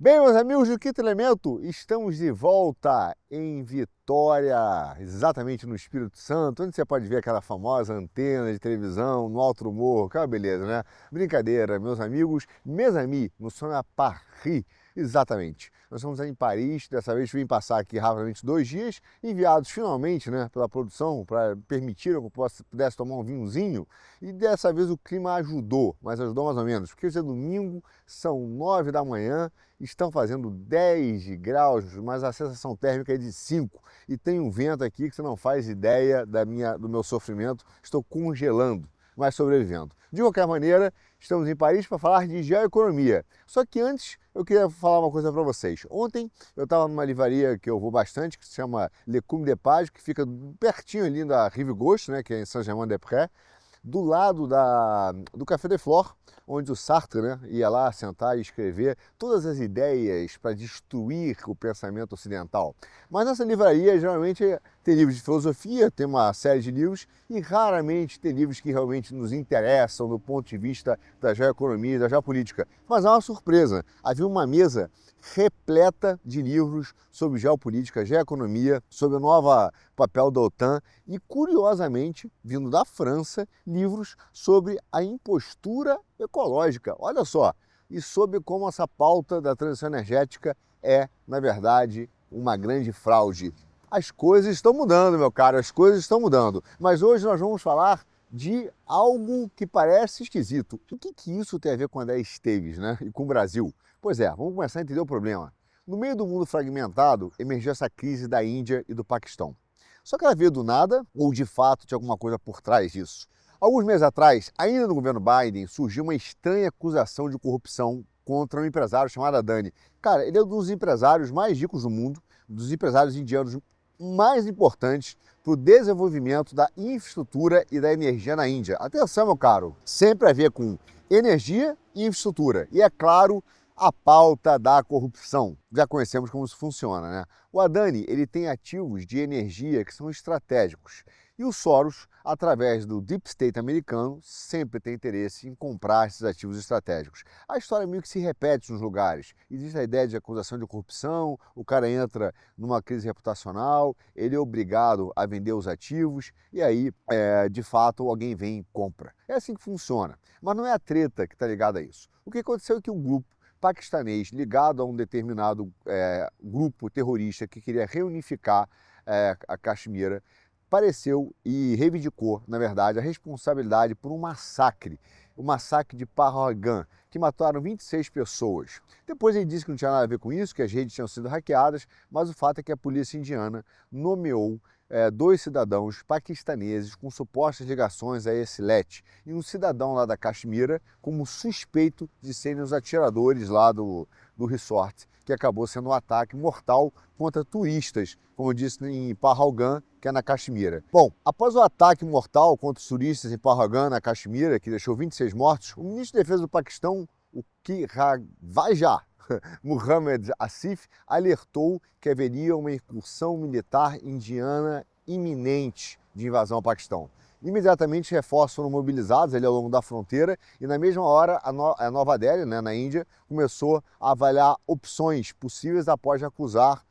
Bem, meus amigos do Quinto Elemento, estamos de volta em Vitória, exatamente no Espírito Santo, onde você pode ver aquela famosa antena de televisão no alto do morro, que é uma beleza, né? Brincadeira, meus amigos, mes amis, nous sommes à Paris, exatamente. Nós estamos em Paris, dessa vez vim passar aqui rapidamente 2 dias, enviados finalmente, né, pela produção, para permitir que eu pudesse tomar um vinhozinho, e dessa vez o clima ajudou, mas ajudou mais ou menos, porque hoje é domingo, são 9 da manhã, estão fazendo 10 graus, mas a sensação térmica é de 5 e tem um vento aqui que você não faz ideia do meu sofrimento, estou congelando, mas sobrevivendo. De qualquer maneira, estamos em Paris para falar de geoeconomia. Só que antes eu queria falar uma coisa para vocês. Ontem eu estava numa livraria que eu vou bastante, que se chama Le Cum des Pages, que fica pertinho ali da Rive Gauche, né, que é em Saint-Germain-des-Prés, do lado do Café de Flore, onde o Sartre, né, ia lá sentar e escrever todas as ideias para destruir o pensamento ocidental. Mas nessa livraria geralmente tem livros de filosofia, tem uma série de livros e raramente tem livros que realmente nos interessam do ponto de vista da geoeconomia e da geopolítica. Mas há uma surpresa, havia uma mesa repleta de livros sobre geopolítica, geoeconomia, sobre o novo papel da OTAN e, curiosamente, vindo da França, livros sobre a impostura ecológica. Olha só, e sobre como essa pauta da transição energética é, na verdade, uma grande fraude. As coisas estão mudando, meu caro, as coisas estão mudando. Mas hoje nós vamos falar de algo que parece esquisito. O que isso tem a ver com André Esteves, né? E com o Brasil? Pois é, vamos começar a entender o problema. No meio do mundo fragmentado, emergiu essa crise da Índia e do Paquistão. Só que ela veio do nada ou de fato tinha alguma coisa por trás disso? Alguns meses atrás, ainda no governo Biden, surgiu uma estranha acusação de corrupção contra um empresário chamado Adani. Cara, ele é um dos empresários mais ricos do mundo, dos empresários indianos mais importantes para o desenvolvimento da infraestrutura e da energia na Índia. Atenção, meu caro, sempre a ver com energia e infraestrutura. E, é claro, a pauta da corrupção. Já conhecemos como isso funciona, né? O Adani, ele tem ativos de energia que são estratégicos. E o Soros, através do Deep State americano, sempre tem interesse em comprar esses ativos estratégicos. A história meio que se repete nos lugares. Existe a ideia de acusação de corrupção, o cara entra numa crise reputacional, ele é obrigado a vender os ativos e aí, de fato, alguém vem e compra. É assim que funciona. Mas não é a treta que está ligada a isso. O que aconteceu é que um grupo paquistanês ligado a um determinado grupo terrorista que queria reunificar a Caxemira, apareceu e reivindicou, na verdade, a responsabilidade por um massacre, o massacre de Pahalgam, que mataram 26 pessoas. Depois ele disse que não tinha nada a ver com isso, que as redes tinham sido hackeadas, mas o fato é que a polícia indiana nomeou 2 cidadãos paquistaneses com supostas ligações a esse LET e um cidadão lá da Caxemira como suspeito de serem os atiradores lá do resort, que acabou sendo um ataque mortal contra turistas, como eu disse, em Pahalgam, que é na Caxemira. Bom, após o ataque mortal contra os turistas em Pahalgam, na Caxemira, que deixou 26 mortos, o ministro da Defesa do Paquistão, o Raja Muhammad Asif, alertou que haveria uma incursão militar indiana iminente de invasão ao Paquistão. Imediatamente reforços foram mobilizados ali ao longo da fronteira e na mesma hora a Nova Delhi, né, na Índia, começou a avaliar opções possíveis após acusar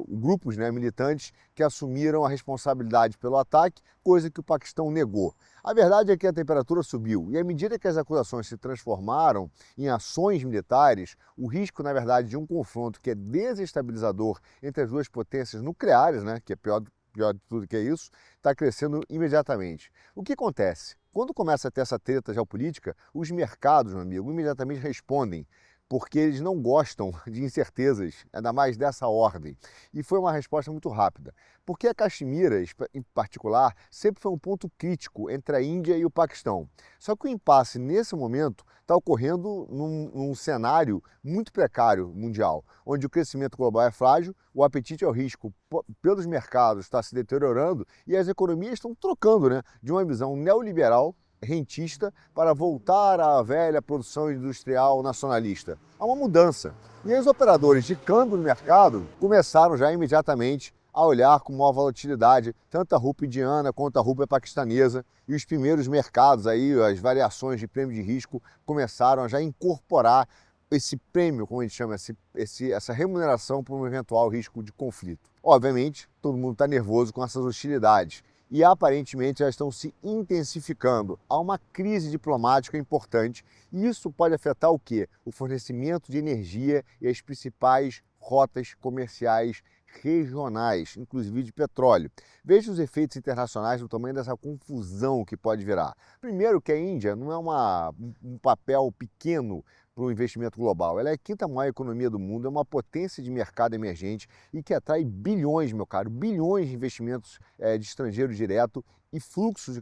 grupos, né, militantes que assumiram a responsabilidade pelo ataque, coisa que o Paquistão negou. A verdade é que a temperatura subiu e à medida que as acusações se transformaram em ações militares, o risco, na verdade, de um confronto que é desestabilizador entre as duas potências nucleares, né, que é pior de tudo que é isso, está crescendo imediatamente. O que acontece? Quando começa a ter essa treta geopolítica, os mercados, meu amigo, imediatamente respondem, porque eles não gostam de incertezas, ainda mais dessa ordem. E foi uma resposta muito rápida. Porque a Caxemira, em particular, sempre foi um ponto crítico entre a Índia e o Paquistão. Só que o impasse, nesse momento, está ocorrendo num cenário muito precário mundial, onde o crescimento global é frágil, o apetite ao risco pelos mercados está se deteriorando e as economias estão trocando, né, de uma visão neoliberal rentista para voltar à velha produção industrial nacionalista. Há uma mudança. E os operadores de câmbio no mercado começaram já imediatamente a olhar com maior volatilidade tanto a rúpia indiana quanto a rúpia paquistanesa, e os primeiros mercados aí, as variações de prêmio de risco começaram a já incorporar esse prêmio, como a gente chama, essa remuneração por um eventual risco de conflito. Obviamente, todo mundo está nervoso com essas hostilidades e aparentemente já estão se intensificando. Há uma crise diplomática importante e isso pode afetar o quê? O fornecimento de energia e as principais rotas comerciais regionais, inclusive de petróleo. Veja os efeitos internacionais do tamanho dessa confusão que pode virar. Primeiro que a Índia não é um papel pequeno para o investimento global. Ela é a quinta maior economia do mundo, é uma potência de mercado emergente e que atrai bilhões, meu caro, bilhões de investimentos de estrangeiro direto e fluxos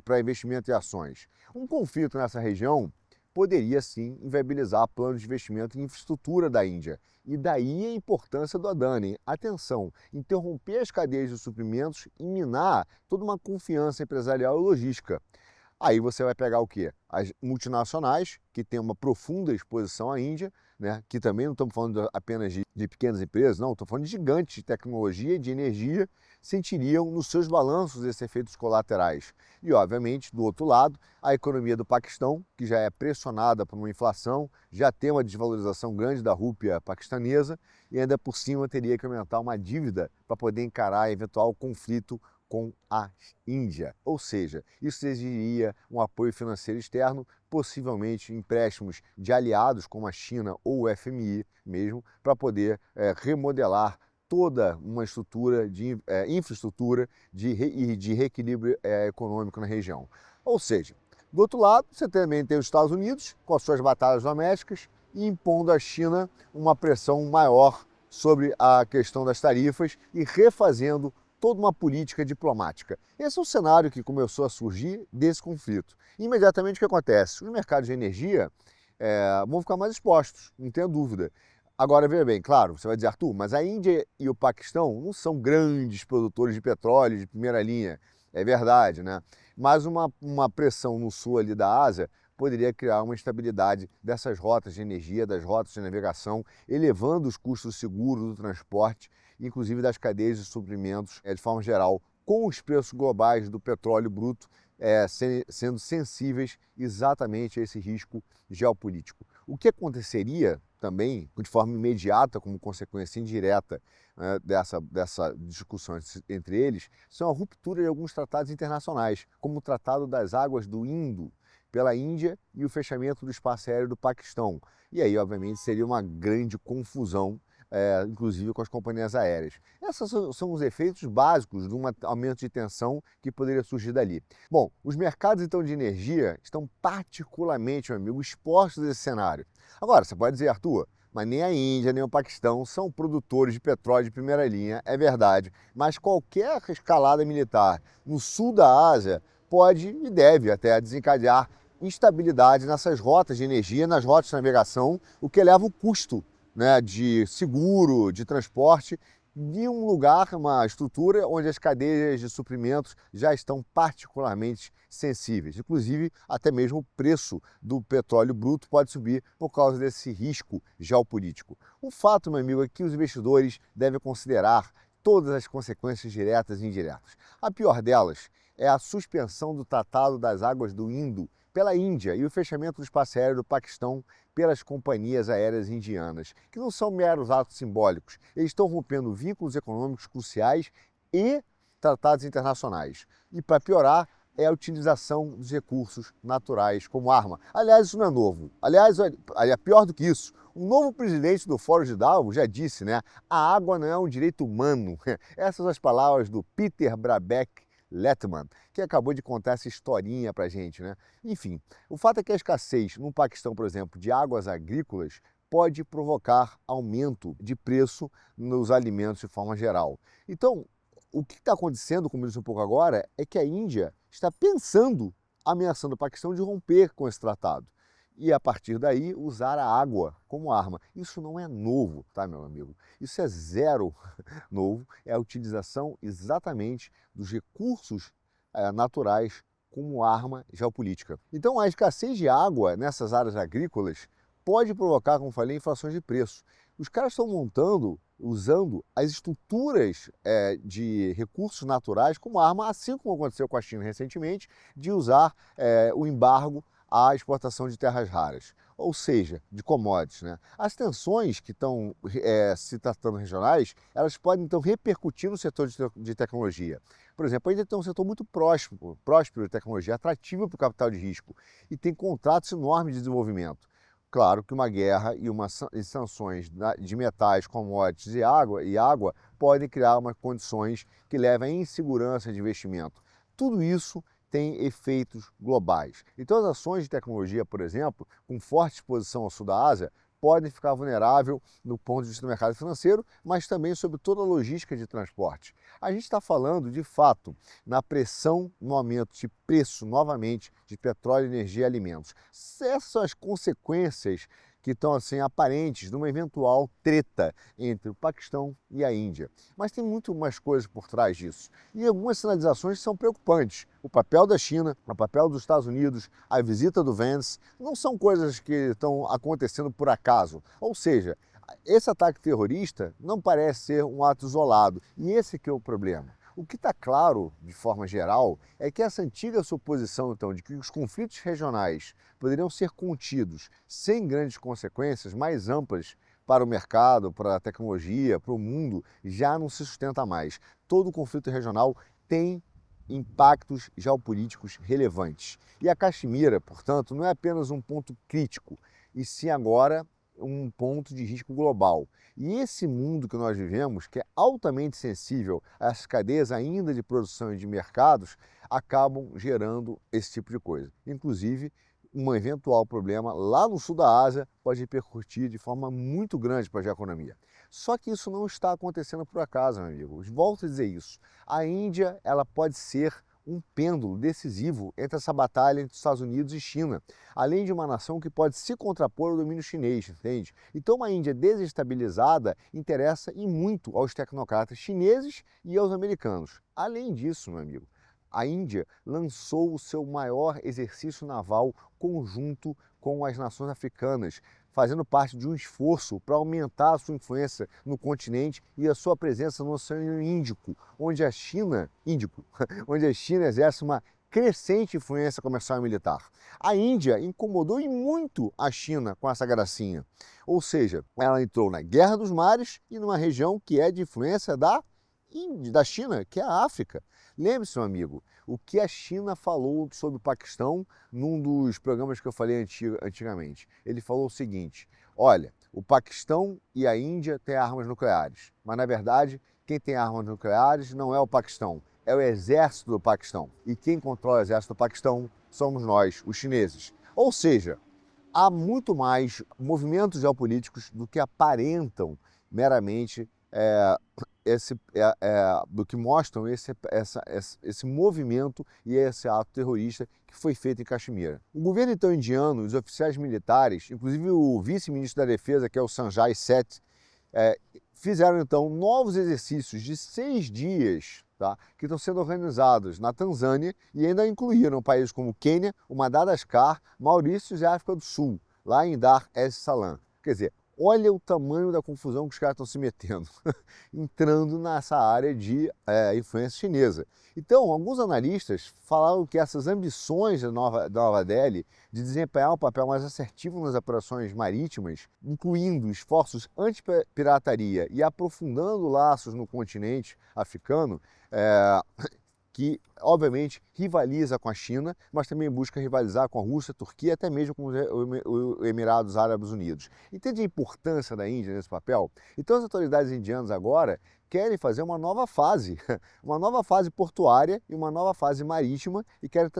para investimento em ações. Um conflito nessa região poderia sim inviabilizar planos de investimento em infraestrutura da Índia. E daí a importância do Adani. Atenção, interromper as cadeias de suprimentos e minar toda uma confiança empresarial e logística. Aí você vai pegar o quê? As multinacionais, que têm uma profunda exposição à Índia, né? Que também não estamos falando apenas de pequenas empresas, não, estamos falando de gigantes de tecnologia e de energia, sentiriam nos seus balanços esses efeitos colaterais. E, obviamente, do outro lado, a economia do Paquistão, que já é pressionada por uma inflação, já tem uma desvalorização grande da rúpia paquistanesa e ainda por cima teria que aumentar uma dívida para poder encarar eventual conflito com a Índia. Ou seja, isso exigiria um apoio financeiro externo, possivelmente empréstimos de aliados como a China ou o FMI mesmo, para poder remodelar toda uma estrutura de infraestrutura de reequilíbrio econômico na região. Ou seja, do outro lado, você também tem os Estados Unidos com as suas batalhas domésticas e impondo à China uma pressão maior sobre a questão das tarifas e refazendo toda uma política diplomática. Esse é o cenário que começou a surgir desse conflito. Imediatamente o que acontece? Os mercados de energia vão ficar mais expostos, não tenha dúvida. Agora, veja bem, claro, você vai dizer, Arthur, mas a Índia e o Paquistão não são grandes produtores de petróleo de primeira linha. É verdade, né? Mas uma pressão no sul ali da Ásia poderia criar uma instabilidade dessas rotas de energia, das rotas de navegação, elevando os custos seguros do transporte, inclusive das cadeias de suprimentos de forma geral, com os preços globais do petróleo bruto sendo sensíveis exatamente a esse risco geopolítico. O que aconteceria também, de forma imediata, como consequência indireta dessa discussão entre eles, são a ruptura de alguns tratados internacionais, como o Tratado das Águas do Indo, pela Índia e o fechamento do espaço aéreo do Paquistão. E aí, obviamente, seria uma grande confusão, inclusive com as companhias aéreas. Esses são os efeitos básicos de um aumento de tensão que poderia surgir dali. Bom, os mercados então de energia estão particularmente, meu amigo, expostos a esse cenário. Agora, você pode dizer, Arthur, mas nem a Índia nem o Paquistão são produtores de petróleo de primeira linha, é verdade, mas qualquer escalada militar no sul da Ásia pode e deve até desencadear instabilidade nessas rotas de energia, nas rotas de navegação, o que eleva o custo, né, de seguro, de transporte, de um lugar, uma estrutura onde as cadeias de suprimentos já estão particularmente sensíveis. Inclusive, até mesmo o preço do petróleo bruto pode subir por causa desse risco geopolítico. O fato, meu amigo, é que os investidores devem considerar todas as consequências diretas e indiretas. A pior delas é a suspensão do Tratado das Águas do Indo pela Índia e o fechamento do espaço aéreo do Paquistão pelas companhias aéreas indianas, que não são meros atos simbólicos. Eles estão rompendo vínculos econômicos cruciais e tratados internacionais. E, para piorar, é a utilização dos recursos naturais como arma. Aliás, isso não é novo. Aliás, é pior do que isso. O novo presidente do Fórum de Davos já disse, né? A água não é um direito humano. Essas são as palavras do Peter Brabeck-Letman, que acabou de contar essa historinha pra gente, né? Enfim, o fato é que a escassez no Paquistão, por exemplo, de águas agrícolas pode provocar aumento de preço nos alimentos de forma geral. Então, o que está acontecendo, como eu disse um pouco agora, é que a Índia está pensando, ameaçando o Paquistão de romper com esse tratado. E a partir daí usar a água como arma. Isso não é novo, tá, meu amigo? Isso é zero novo, é a utilização exatamente dos recursos naturais como arma geopolítica. Então, a escassez de água nessas áreas agrícolas pode provocar, como falei, inflações de preço. Os caras estão usando as estruturas de recursos naturais como arma, assim como aconteceu com a China recentemente, de usar o embargo à exportação de terras raras. ou seja, de commodities, né? As tensões que estão se tratando regionais, elas podem então repercutir no setor de tecnologia. Por exemplo, ainda tem um setor muito próspero de tecnologia, atrativo para o capital de risco e tem contratos enormes de desenvolvimento. Claro que uma guerra e sanções de metais, commodities e água podem criar umas condições que levem à insegurança de investimento. Tudo isso tem efeitos globais. Então, as ações de tecnologia, por exemplo, com forte exposição ao sul da Ásia, podem ficar vulneráveis no ponto de vista do mercado financeiro, mas também sobre toda a logística de transporte. A gente está falando, de fato, na pressão no aumento de preço, novamente, de petróleo, energia e alimentos. Essas são as consequências que estão assim aparentes de uma eventual treta entre o Paquistão e a Índia. Mas tem muito mais coisas por trás disso. E algumas sinalizações são preocupantes. O papel da China, o papel dos Estados Unidos, a visita do Vance, não são coisas que estão acontecendo por acaso. Ou seja, esse ataque terrorista não parece ser um ato isolado. E esse que é o problema. O que está claro, de forma geral, é que essa antiga suposição, então, de que os conflitos regionais poderiam ser contidos sem grandes consequências mais amplas para o mercado, para a tecnologia, para o mundo, já não se sustenta mais. Todo conflito regional tem impactos geopolíticos relevantes. E a Caxemira, portanto, não é apenas um ponto crítico, e sim agora um ponto de risco global. E esse mundo que nós vivemos, que é altamente sensível a essas cadeias ainda de produção e de mercados, acabam gerando esse tipo de coisa. Inclusive, um eventual problema lá no sul da Ásia pode repercutir de forma muito grande para a economia. Só que isso não está acontecendo por acaso, meu amigo. Volto a dizer isso. A Índia, ela pode ser um pêndulo decisivo entre essa batalha entre Estados Unidos e China, além de uma nação que pode se contrapor ao domínio chinês, entende? Então uma Índia desestabilizada interessa e muito aos tecnocratas chineses e aos americanos. Além disso, meu amigo, a Índia lançou o seu maior exercício naval conjunto com as nações africanas, fazendo parte de um esforço para aumentar a sua influência no continente e a sua presença no Oceano Índico, onde a China exerce uma crescente influência comercial e militar. A Índia incomodou e muito a China com essa gracinha, ou seja, ela entrou na Guerra dos Mares e numa região que é de influência da China, que é a África. Lembre-se, meu amigo, o que a China falou sobre o Paquistão num dos programas que eu falei antigamente. Ele falou o seguinte: olha, o Paquistão e a Índia têm armas nucleares, mas na verdade quem tem armas nucleares não é o Paquistão, é o exército do Paquistão. E quem controla o exército do Paquistão somos nós, os chineses. Ou seja, há muito mais movimentos geopolíticos do que aparentam meramente do que mostram esse movimento e esse ato terrorista que foi feito em Caxemira. O governo então indiano, os oficiais militares, inclusive o vice-ministro da Defesa, que é o Sanjay Seth, fizeram então novos exercícios de 6 dias, tá, que estão sendo organizados na Tanzânia e ainda incluíram países como Quênia, o Madagascar, Maurícios e a África do Sul, lá em Dar es Salaam. Quer dizer, olha o tamanho da confusão que os caras estão se metendo, entrando nessa área de influência chinesa. Então, alguns analistas falaram que essas ambições da Nova Delhi de desempenhar um papel mais assertivo nas operações marítimas, incluindo esforços anti-pirataria e aprofundando laços no continente africano, que obviamente rivaliza com a China, mas também busca rivalizar com a Rússia, a Turquia e até mesmo com os Emirados Árabes Unidos. Entende a importância da Índia nesse papel? Então as autoridades indianas agora querem fazer uma nova fase portuária e uma nova fase marítima e querem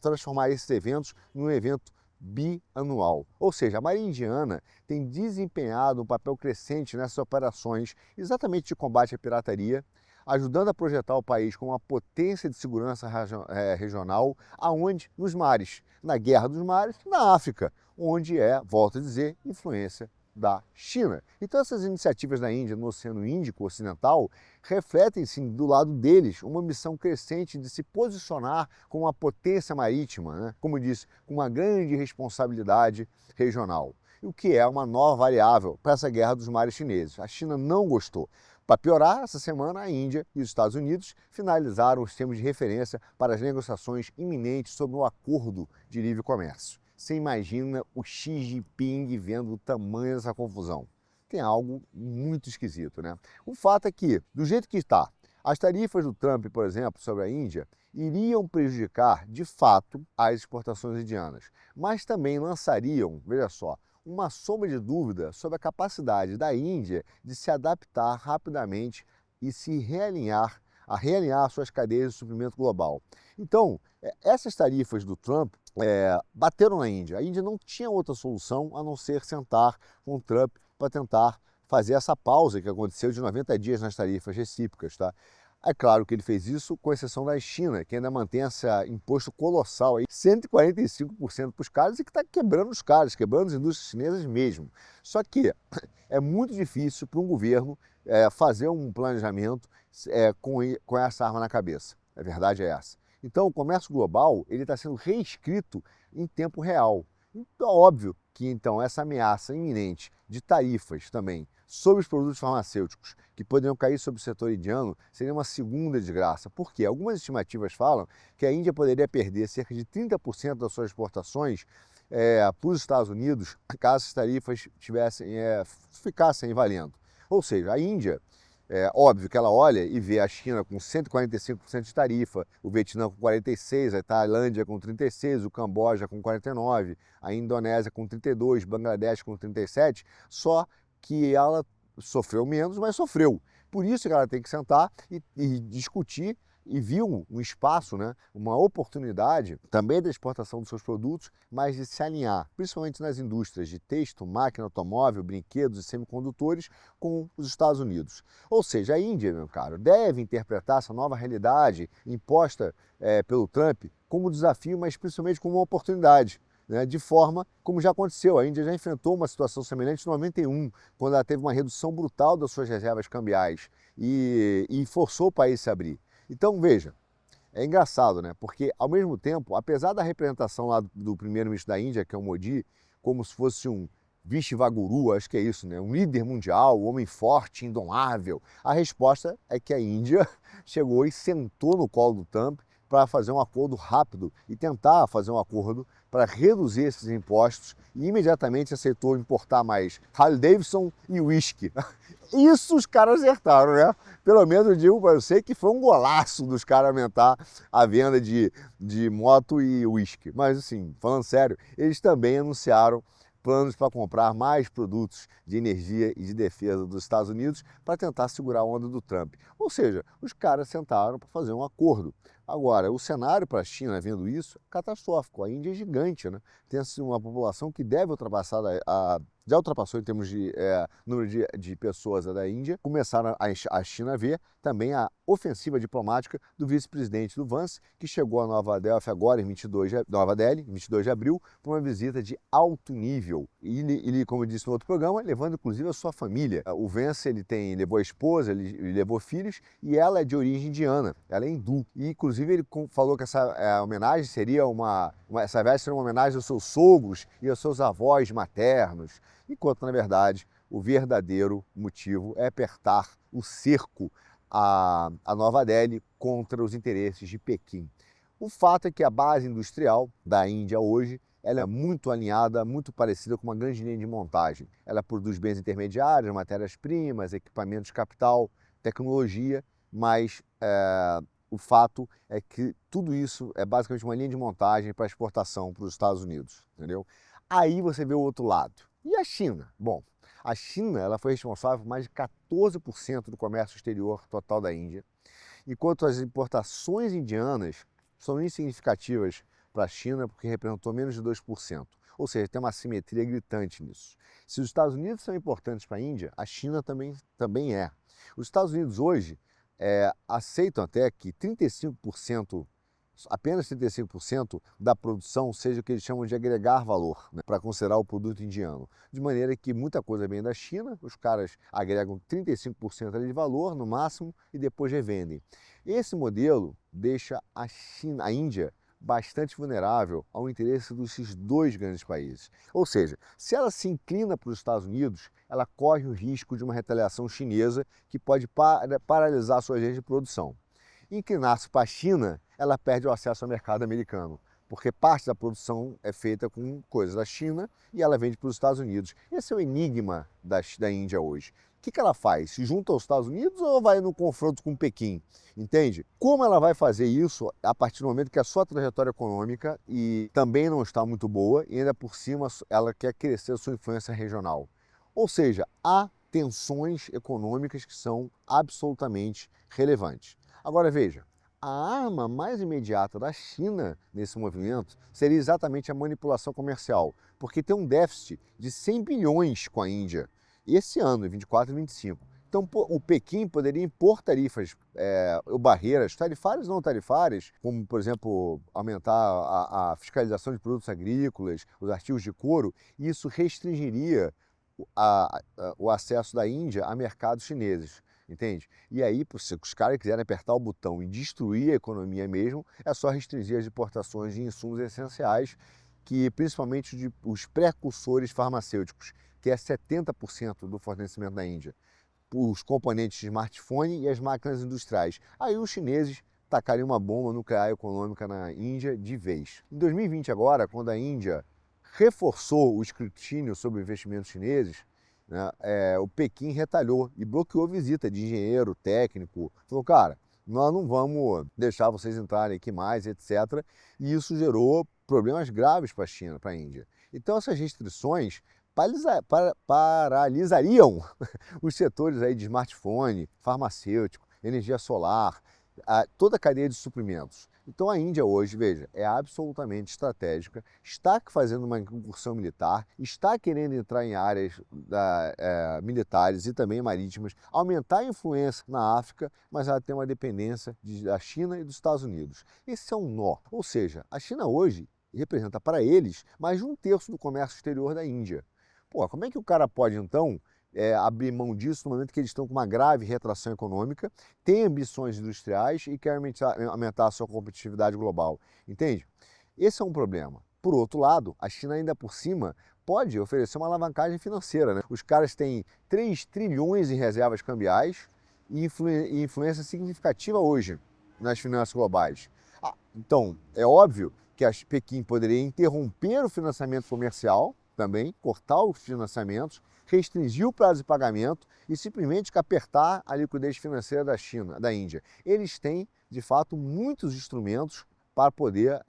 transformar esses eventos num evento bianual. Ou seja, a Marinha Indiana tem desempenhado um papel crescente nessas operações exatamente de combate à pirataria, ajudando a projetar o país como uma potência de segurança regional, aonde? Nos mares, na Guerra dos Mares, na África, onde volto a dizer, influência da China. Então essas iniciativas da Índia no Oceano Índico Ocidental refletem, sim, do lado deles, uma missão crescente de se posicionar como uma potência marítima, né? Como disse, com uma grande responsabilidade regional. O que é uma nova variável para essa guerra dos mares chineses. A China não gostou. Para piorar, essa semana a Índia e os Estados Unidos finalizaram os termos de referência para as negociações iminentes sobre um acordo de livre comércio. você imagina o Xi Jinping vendo o tamanho dessa confusão. Tem algo muito esquisito, né? O fato é que, do jeito que está, as tarifas do Trump, por exemplo, sobre a Índia, iriam prejudicar, de fato, as exportações indianas, mas também lançariam, veja só, uma sombra de dúvida sobre a capacidade da Índia de se adaptar rapidamente e se realinhar suas cadeias de suprimento global. Então, essas tarifas do Trump bateram na Índia. A Índia não tinha outra solução a não ser sentar com o Trump para tentar fazer essa pausa que aconteceu de 90 dias nas tarifas recíprocas, tá? É claro que ele fez isso com exceção da China, que ainda mantém esse imposto colossal, aí, 145% para os caras e que está quebrando os caras, quebrando as indústrias chinesas mesmo. Só que é muito difícil para um governo fazer um planejamento com essa arma na cabeça. A verdade é essa. Então, o comércio global ele está sendo reescrito em tempo real. Então, óbvio que então essa ameaça iminente de tarifas também sobre os produtos farmacêuticos que poderiam cair sobre o setor indiano seria uma segunda desgraça. Por quê? Algumas estimativas falam que a Índia poderia perder cerca de 30% das suas exportações para os Estados Unidos caso as tarifas ficassem valendo. Ou seja, a Índia, óbvio que ela olha e vê a China com 145% de tarifa, o Vietnã com 46%, a Tailândia com 36%, o Camboja com 49%, a Indonésia com 32%, Bangladesh com 37%, só que ela sofreu menos, mas sofreu. Por isso que ela tem que sentar e discutir e viu um espaço, né, uma oportunidade também da exportação dos seus produtos, mas de se alinhar, principalmente nas indústrias de texto, máquina, automóvel, brinquedos e semicondutores, com os Estados Unidos. Ou seja, a Índia, meu caro, deve interpretar essa nova realidade imposta pelo Trump como desafio, mas principalmente como uma oportunidade. De forma como já aconteceu. A Índia já enfrentou uma situação semelhante em 91, quando ela teve uma redução brutal das suas reservas cambiais e forçou o país a se abrir. Então, veja, é engraçado, né? Porque, ao mesmo tempo, apesar da representação lá do primeiro-ministro da Índia, que é o Modi, como se fosse um Vishvaguru, acho que é isso, né? Um líder mundial, um homem forte, indomável, a resposta é que a Índia chegou e sentou no colo do Trump para fazer um acordo rápido e tentar fazer um acordo para reduzir esses impostos e imediatamente aceitou importar mais Harley Davidson e whisky. Isso os caras acertaram, né? Pelo menos eu digo para você que foi um golaço dos caras aumentar a venda de moto e whisky. Mas assim, falando sério, eles também anunciaram planos para comprar mais produtos de energia e de defesa dos Estados Unidos para tentar segurar a onda do Trump. Ou seja, os caras sentaram para fazer um acordo. Agora, o cenário para a China, vendo isso, é catastrófico. A Índia é gigante, né? Tem assim, uma população que deve ultrapassar, já ultrapassou em termos de número de pessoas da Índia. Começaram a China a ver também a ofensiva diplomática do vice-presidente do Vance, que chegou a Nova Delhi agora, em 22 de abril, para uma visita de alto nível. E ele, como eu disse no outro programa, levando inclusive a sua família. O Vance levou a esposa, ele levou filhos, e ela é de origem indiana, ela é hindu. E inclusive ele falou que essa homenagem seria essa viagem seria uma homenagem aos seus sogros e aos seus avós maternos, enquanto na verdade o verdadeiro motivo é apertar o cerco a Nova Delhi contra os interesses de Pequim. O fato é que a base industrial da Índia hoje ela é muito alinhada, muito parecida com uma grande linha de montagem. Ela produz bens intermediários, matérias-primas, equipamentos, capital, tecnologia, mas o fato é que tudo isso é basicamente uma linha de montagem para exportação para os Estados Unidos, entendeu? Aí você vê o outro lado. E a China? Bom, a China ela foi responsável por mais de 14% do comércio exterior total da Índia, enquanto as importações indianas são insignificativas para a China porque representou menos de 2%. Ou seja, tem uma assimetria gritante nisso. Se os Estados Unidos são importantes para a Índia, a China também é. Os Estados Unidos hoje aceitam até que apenas 35% da produção seja o que eles chamam de agregar valor, né, para considerar o produto indiano. De maneira que muita coisa vem da China, os caras agregam 35% ali de valor no máximo e depois revendem. Esse modelo deixa a Índia bastante vulnerável ao interesse desses dois grandes países. Ou seja, se ela se inclina para os Estados Unidos, ela corre o risco de uma retaliação chinesa que pode paralisar suas redes de produção. Inclinar-se para a China, ela perde o acesso ao mercado americano. porque parte da produção é feita com coisas da China e ela vende para os Estados Unidos. Esse é o enigma da Índia hoje. O que ela faz? Se junta aos Estados Unidos ou vai no confronto com Pequim? Entende? Como ela vai fazer isso a partir do momento que a sua trajetória econômica e também não está muito boa e ainda por cima ela quer crescer a sua influência regional? Ou seja, há tensões econômicas que são absolutamente relevantes. Agora veja, a arma mais imediata da China nesse movimento seria exatamente a manipulação comercial, porque tem um déficit de 100 bilhões com a Índia esse ano, em 24 e 25. Então, o Pequim poderia impor tarifas ou barreiras tarifárias ou não tarifárias, como, por exemplo, aumentar a fiscalização de produtos agrícolas, os artigos de couro, e isso restringiria o acesso da Índia a mercados chineses, entende? E aí, se os caras quiserem apertar o botão e destruir a economia mesmo, é só restringir as importações de insumos essenciais, que principalmente os precursores farmacêuticos, que é 70% do fornecimento da Índia, os componentes de smartphone e as máquinas industriais. Aí os chineses tacariam uma bomba nuclear econômica na Índia de vez. Em 2020 agora, quando a Índia reforçou o escrutínio sobre investimentos chineses, né, o Pequim retalhou e bloqueou a visita de engenheiro, técnico. Falou, cara, nós não vamos deixar vocês entrarem aqui mais, etc. E isso gerou problemas graves para a China, para a Índia. Então essas restrições paralisariam os setores aí de smartphone, farmacêutico, energia solar, toda a cadeia de suprimentos. Então a Índia hoje, veja, é absolutamente estratégica, está fazendo uma incursão militar, está querendo entrar em áreas militares e também marítimas, aumentar a influência na África, mas ela tem uma dependência da China e dos Estados Unidos. Esse é um nó. Ou seja, a China hoje representa para eles mais de 1/3 do comércio exterior da Índia. Pô, como é que o cara pode, então, abrir mão disso no momento que eles estão com uma grave retração econômica, têm ambições industriais e querem aumentar a sua competitividade global? Entende? Esse é um problema. Por outro lado, a China ainda por cima pode oferecer uma alavancagem financeira, né? Os caras têm 3 trilhões em reservas cambiais e influência significativa hoje nas finanças globais. Então, é óbvio que a Pequim poderia interromper o financiamento comercial, também cortar os financiamentos, restringir o prazo de pagamento e simplesmente apertar a liquidez financeira da China, da Índia. Eles têm, de fato, muitos instrumentos para poder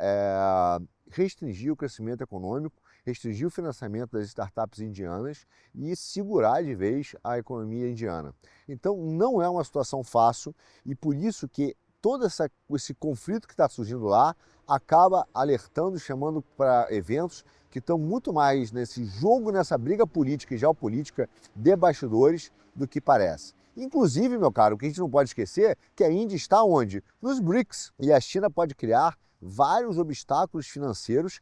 restringir o crescimento econômico, restringir o financiamento das startups indianas e segurar de vez a economia indiana. Então, não é uma situação fácil e por isso que todo esse conflito que está surgindo lá acaba alertando, chamando para eventos que estão muito mais nesse jogo, nessa briga política e geopolítica de bastidores do que parece. Inclusive, meu caro, o que a gente não pode esquecer é que a Índia está onde? Nos BRICS. E a China pode criar vários obstáculos financeiros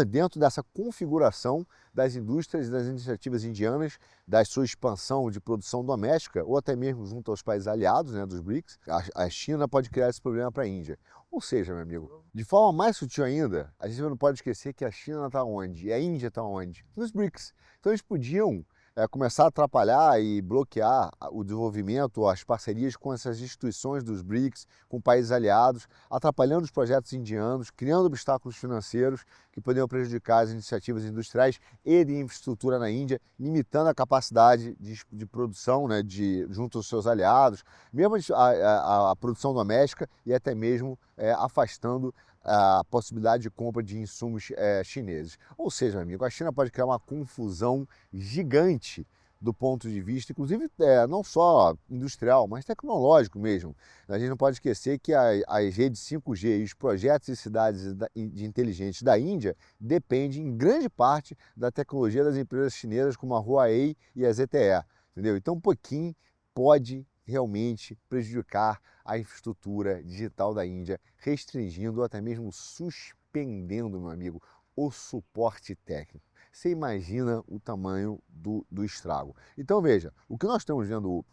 dentro dessa configuração das indústrias e das iniciativas indianas, da sua expansão de produção doméstica, ou até mesmo junto aos países aliados, né, dos BRICS, a China pode criar esse problema para a Índia. Ou seja, meu amigo, de forma mais sutil ainda, a gente não pode esquecer que a China está onde? E a Índia está onde? Nos BRICS. Então eles podiam começar a atrapalhar e bloquear o desenvolvimento, as parcerias com essas instituições dos BRICS, com países aliados, atrapalhando os projetos indianos, criando obstáculos financeiros que poderiam prejudicar as iniciativas industriais e de infraestrutura na Índia, limitando a capacidade de produção, né, junto aos seus aliados, mesmo a produção doméstica e até mesmo afastando a possibilidade de compra de insumos chineses. Ou seja, meu amigo, a China pode criar uma confusão gigante do ponto de vista, inclusive não só industrial, mas tecnológico mesmo. A gente não pode esquecer que as redes 5G e os projetos e cidades de inteligentes da Índia dependem em grande parte da tecnologia das empresas chinesas como a Huawei e a ZTE, entendeu? Então, Pequim pode realmente prejudicar a infraestrutura digital da Índia, restringindo ou até mesmo suspendendo, meu amigo, o suporte técnico. Você imagina o tamanho do estrago. Então veja, o que nós estamos vendo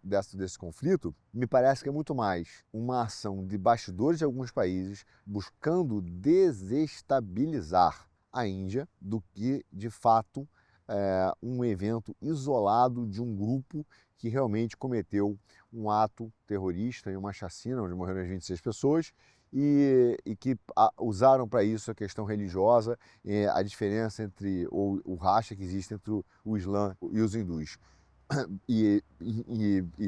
desse conflito me parece que é muito mais uma ação de bastidores de alguns países buscando desestabilizar a Índia do que, de fato, um evento isolado de um grupo que realmente cometeu um ato terrorista e uma chacina, onde morreram as 26 pessoas, e que usaram para isso a questão religiosa, a diferença entre o racha que existe entre o Islã e os hindus. E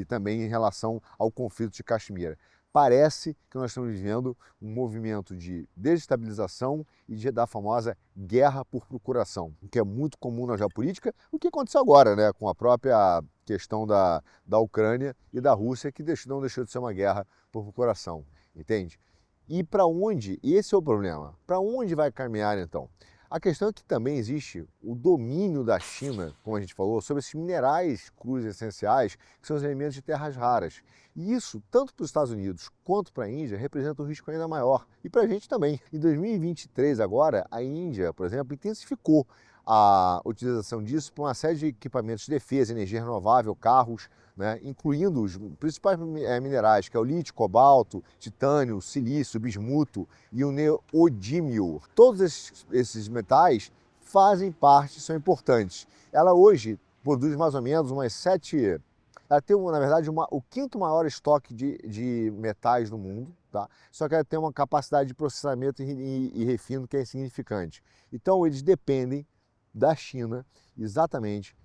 também em relação ao conflito de Caxemira. Parece que nós estamos vivendo um movimento de desestabilização e da famosa guerra por procuração, o que é muito comum na geopolítica, o que aconteceu agora, né, com a própria questão da Ucrânia e da Rússia, que não deixou de ser uma guerra por procuração, entende? E para onde, e esse é o problema, para onde vai caminhar então? A questão é que também existe o domínio da China, como a gente falou, sobre esses minerais crus essenciais, que são os elementos de terras raras. E isso, tanto para os Estados Unidos quanto para a Índia, representa um risco ainda maior. E para a gente também. Em 2023, agora, a Índia, por exemplo, intensificou a utilização disso para uma série de equipamentos de defesa, energia renovável, carros, né, incluindo os principais minerais, que é o lítio, cobalto, titânio, silício, bismuto e o neodímio. Todos esses metais fazem parte, são importantes. Ela hoje produz mais ou menos umas 7... Ela tem, na verdade, o quinto maior estoque de metais do mundo, tá? Só que ela tem uma capacidade de processamento e refino que é insignificante. Então, eles dependem da China exatamente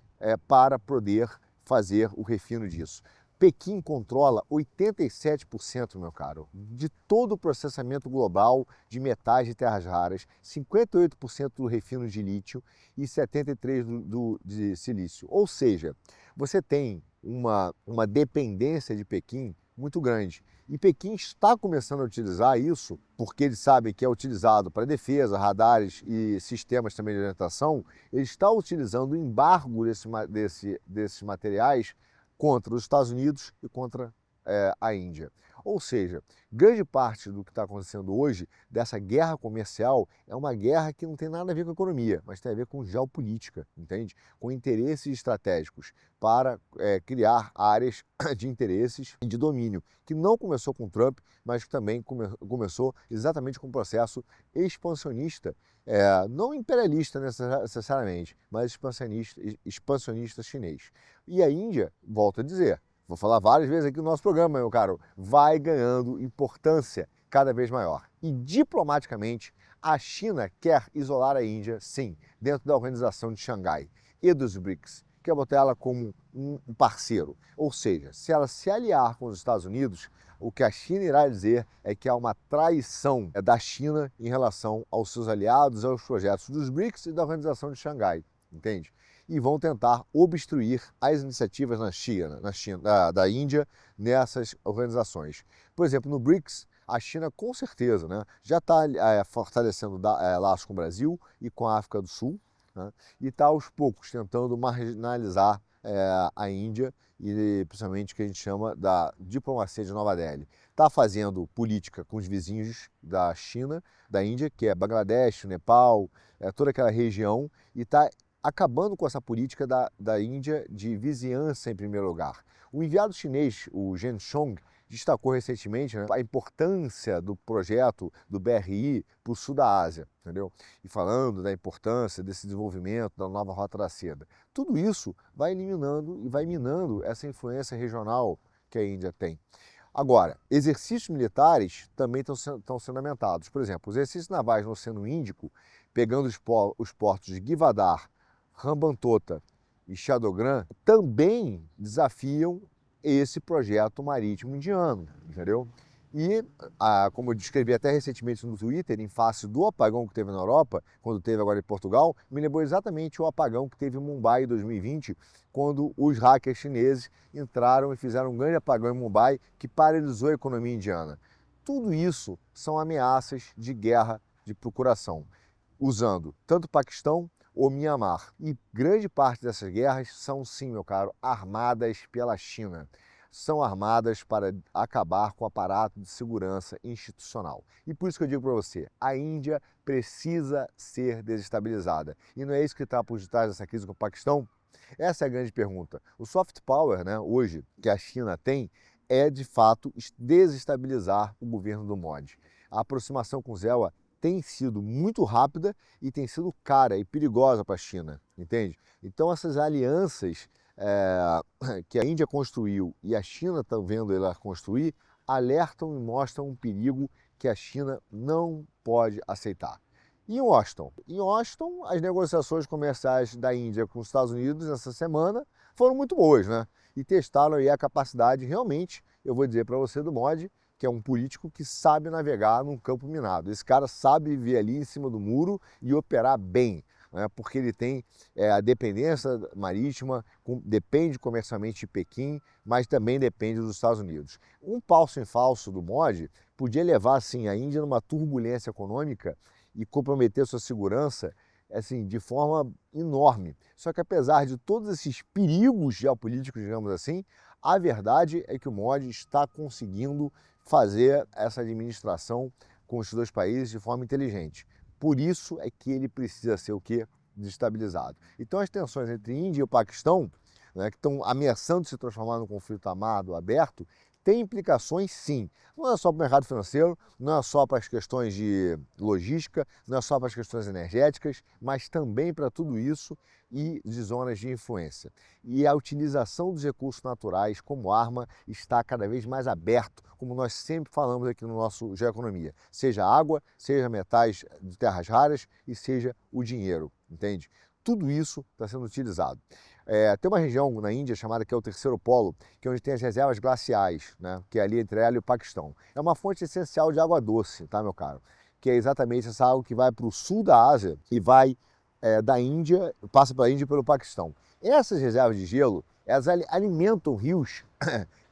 para poder fazer o refino disso. Pequim controla 87%, meu caro, de todo o processamento global de metais de terras raras, 58% do refino de lítio e 73% de silício. Ou seja, você tem uma dependência de Pequim muito grande. E Pequim está começando a utilizar isso, porque eles sabem que é utilizado para defesa, radares e sistemas também de orientação. Ele está utilizando o embargo desses materiais contra os Estados Unidos e contra a Índia. Ou seja, grande parte do que está acontecendo hoje, dessa guerra comercial, é uma guerra que não tem nada a ver com economia, mas tem a ver com geopolítica, entende? Com interesses estratégicos para criar áreas de interesses e de domínio, que não começou com Trump, mas que também começou exatamente com um processo expansionista, não imperialista necessariamente, mas expansionista chinês. E a Índia, volto a dizer, vou falar várias vezes aqui no nosso programa, meu caro, vai ganhando importância cada vez maior. E diplomaticamente, a China quer isolar a Índia, sim, dentro da Organização de Xangai e dos BRICS, quer botar ela como um parceiro. Ou seja, se ela se aliar com os Estados Unidos, o que a China irá dizer é que há uma traição da China em relação aos seus aliados, aos projetos dos BRICS e da Organização de Xangai, entende? E vão tentar obstruir as iniciativas da Índia nessas organizações. Por exemplo, no BRICS, a China com certeza, né, já está fortalecendo laços com o Brasil e com a África do Sul, né, e está aos poucos tentando marginalizar a Índia e principalmente o que a gente chama da diplomacia de Nova Delhi. Está fazendo política com os vizinhos da China, da Índia, que é Bangladesh, Nepal, toda aquela região, e está acabando com essa política da Índia de vizinhança em primeiro lugar. O enviado chinês, o Zheng Chong, destacou recentemente, né, a importância do projeto do BRI para o sul da Ásia, entendeu? E falando da importância desse desenvolvimento da nova Rota da Seda. Tudo isso vai eliminando e vai minando essa influência regional que a Índia tem. Agora, exercícios militares também estão sendo aumentados. Por exemplo, os exercícios navais no Oceano Índico, pegando os portos de Givadar, Hambantota e Shadowgram, também desafiam esse projeto marítimo indiano, entendeu? E, como eu descrevi até recentemente no Twitter, em face do apagão que teve na Europa, quando teve agora em Portugal, me lembrou exatamente o apagão que teve em Mumbai em 2020, quando os hackers chineses entraram e fizeram um grande apagão em Mumbai que paralisou a economia indiana. Tudo isso são ameaças de guerra de procuração, usando tanto o Paquistão ou Mianmar. E grande parte dessas guerras são, sim, meu caro, armadas pela China. São armadas para acabar com o aparato de segurança institucional. E por isso que eu digo para você, a Índia precisa ser desestabilizada. E não é isso que está por detrás dessa crise com o Paquistão? Essa é a grande pergunta. O soft power, né, hoje, que a China tem, é de fato desestabilizar o governo do Modi. A aproximação com Zéu tem sido muito rápida e tem sido cara e perigosa para a China, entende? Então essas alianças que a Índia construiu e a China está vendo ela construir, alertam e mostram um perigo que a China não pode aceitar. E em Washington? Em Washington, as negociações comerciais da Índia com os Estados Unidos essa semana foram muito boas, né? E testaram aí a capacidade realmente, eu vou dizer para você, do Modi, que é um político que sabe navegar num campo minado. Esse cara sabe viver ali em cima do muro e operar bem, né? Porque ele tem a dependência marítima, depende comercialmente de Pequim, mas também depende dos Estados Unidos. Um passo em falso do Modi podia levar assim, a Índia numa turbulência econômica e comprometer sua segurança assim, de forma enorme. Só que apesar de todos esses perigos geopolíticos, digamos assim, a verdade é que o Modi está conseguindo fazer essa administração com os dois países de forma inteligente. Por isso é que ele precisa ser o quê? Desestabilizado. Então as tensões entre Índia e o Paquistão, né, que estão ameaçando se transformar num conflito armado aberto, tem implicações sim. Não é só para o mercado financeiro, não é só para as questões de logística, não é só para as questões energéticas, mas também para tudo isso e de zonas de influência. E a utilização dos recursos naturais como arma está cada vez mais aberto, como nós sempre falamos aqui no nosso Geoeconomia. Seja água, seja metais de terras raras e seja o dinheiro, entende? Tudo isso está sendo utilizado. Tem uma região na Índia chamada que é o Terceiro Polo, que é onde tem as reservas glaciais, né, que é ali entre ela e o Paquistão. É uma fonte essencial de água doce, tá, meu caro? Que é exatamente essa água que vai para o sul da Ásia e vai da Índia, passa pela Índia e pelo Paquistão. Essas reservas de gelo, elas alimentam rios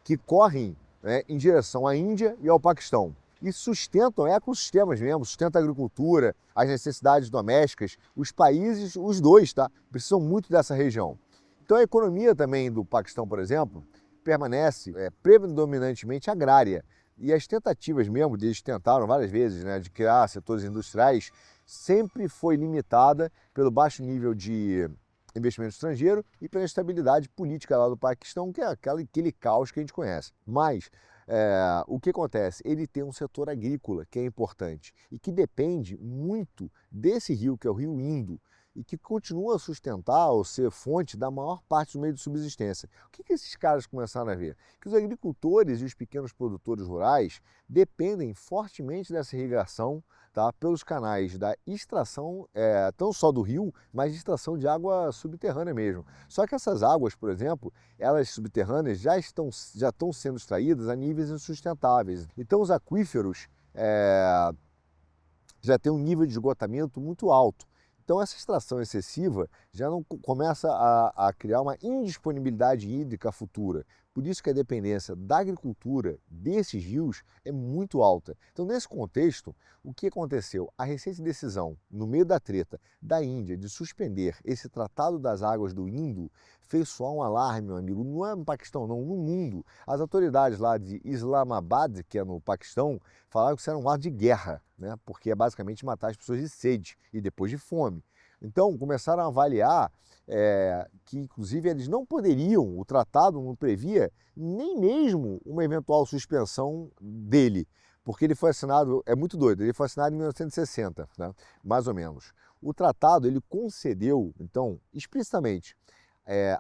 que correm, né, em direção à Índia e ao Paquistão. E sustentam ecossistemas mesmo, sustentam a agricultura, as necessidades domésticas. Os países, os dois, tá, precisam muito dessa região. Então a economia também do Paquistão, por exemplo, permanece predominantemente agrária. E as tentativas mesmo, eles tentaram várias vezes, né, de criar setores industriais, sempre foi limitada pelo baixo nível de investimento estrangeiro e pela instabilidade política lá do Paquistão, que é aquele caos que a gente conhece. Mas o que acontece? Ele tem um setor agrícola que é importante e que depende muito desse rio, que é o rio Indo, e que continua a sustentar ou ser fonte da maior parte do meio de subsistência. O que esses caras começaram a ver? Que os agricultores e os pequenos produtores rurais dependem fortemente dessa irrigação, tá, pelos canais da extração, não só do rio, mas de extração de água subterrânea mesmo. Só que essas águas, por exemplo, elas subterrâneas já estão sendo extraídas a níveis insustentáveis. Então os aquíferos já têm um nível de esgotamento muito alto. Então essa extração excessiva já não começa a criar uma indisponibilidade hídrica futura. Por isso que a dependência da agricultura desses rios é muito alta. Então nesse contexto, o que aconteceu? A recente decisão, no meio da treta da Índia, de suspender esse Tratado das Águas do Indo, fez soar um alarme, meu amigo. Não é no Paquistão, não, no mundo. As autoridades lá de Islamabad, que é no Paquistão, falaram que isso era um ato de guerra, né? Porque é basicamente matar as pessoas de sede e depois de fome. Então começaram a avaliar que inclusive eles não poderiam, o tratado não previa nem mesmo uma eventual suspensão dele, porque ele foi assinado, é muito doido, ele foi assinado em 1960, né? Mais ou menos. O tratado ele concedeu, então, explicitamente,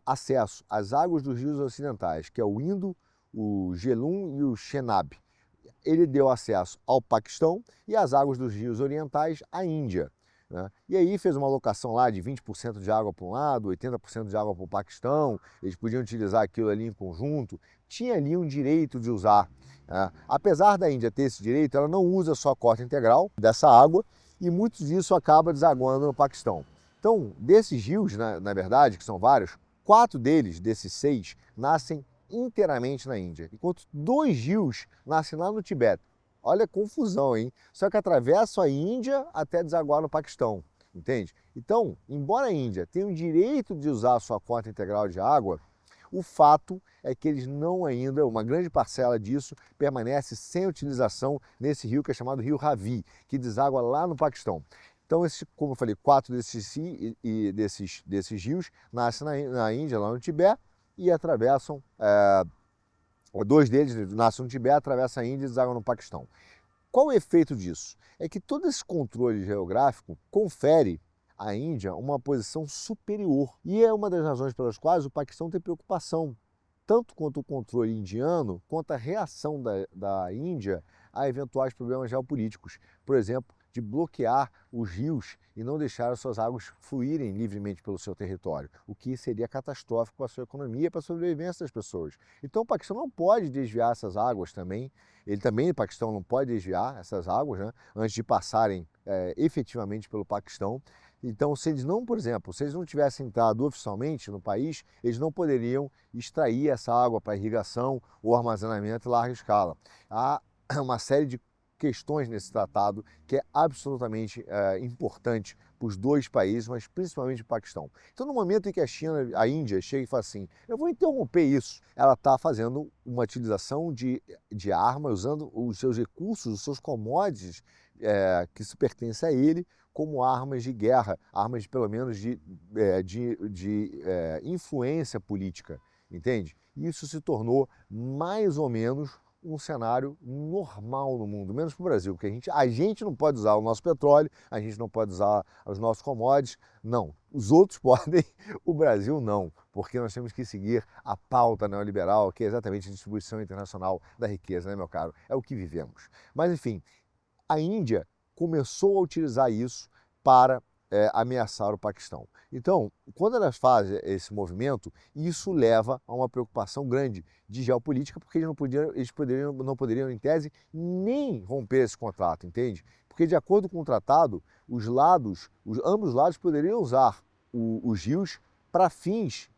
acesso às águas dos rios ocidentais, que é o Indo, o Jhelum e o Chenab. Ele deu acesso ao Paquistão e às águas dos rios orientais à Índia, né? E aí fez uma alocação lá de 20% de água para um lado, 80% de água para o Paquistão, eles podiam utilizar aquilo ali em conjunto, tinha ali um direito de usar, né? Apesar da Índia ter esse direito, ela não usa só a cota integral dessa água e muito disso acaba desaguando no Paquistão. Então, desses rios, na verdade, que são vários, 4 deles, desses 6, nascem inteiramente na Índia, enquanto 2 rios nascem lá no Tibete. Olha a confusão, hein? Só que atravessam a Índia até desaguar no Paquistão, entende? Então, embora a Índia tenha o direito de usar a sua cota integral de água, o fato é que eles não ainda, uma grande parcela disso, permanece sem utilização nesse rio que é chamado Rio Ravi, que deságua lá no Paquistão. Então, como eu falei, 4 desses rios nascem na Índia, lá no Tibete, e atravessam, 2 deles nascem no Tibete, atravessam a Índia e deságua no Paquistão. Qual o efeito disso? É que todo esse controle geográfico confere à Índia uma posição superior. E é uma das razões pelas quais o Paquistão tem preocupação, tanto quanto o controle indiano, quanto a reação da Índia a eventuais problemas geopolíticos, por exemplo, de bloquear os rios e não deixar as suas águas fluírem livremente pelo seu território, o que seria catastrófico para a sua economia e para a sobrevivência das pessoas. Então o Paquistão não pode desviar essas águas também, o Paquistão não pode desviar essas águas, né, antes de passarem efetivamente pelo Paquistão. Então, se eles não, por exemplo, se eles não tivessem entrado oficialmente no país, eles não poderiam extrair essa água para irrigação ou armazenamento em larga escala. Há uma série de questões nesse tratado que é absolutamente importante para os dois países, mas principalmente o Paquistão. Então, no momento em que a Índia chega e fala assim, eu vou interromper isso, ela está fazendo uma utilização de armas, usando os seus recursos, os seus commodities que se pertencem a ele, como armas de guerra, armas pelo menos de influência política, entende? Isso se tornou mais ou menos um cenário normal no mundo, menos para o Brasil, porque a gente não pode usar o nosso petróleo, a gente não pode usar os nossos commodities, não. Os outros podem, o Brasil não, porque nós temos que seguir a pauta neoliberal, que é exatamente a distribuição internacional da riqueza, né, meu caro? É o que vivemos. Mas, enfim, a Índia começou a utilizar isso para ameaçar o Paquistão. Então, quando elas fazem esse movimento, isso leva a uma preocupação grande de geopolítica, porque eles não poderiam, em tese, nem romper esse contrato, entende? Porque, de acordo com o tratado, ambos os lados poderiam usar os rios para fins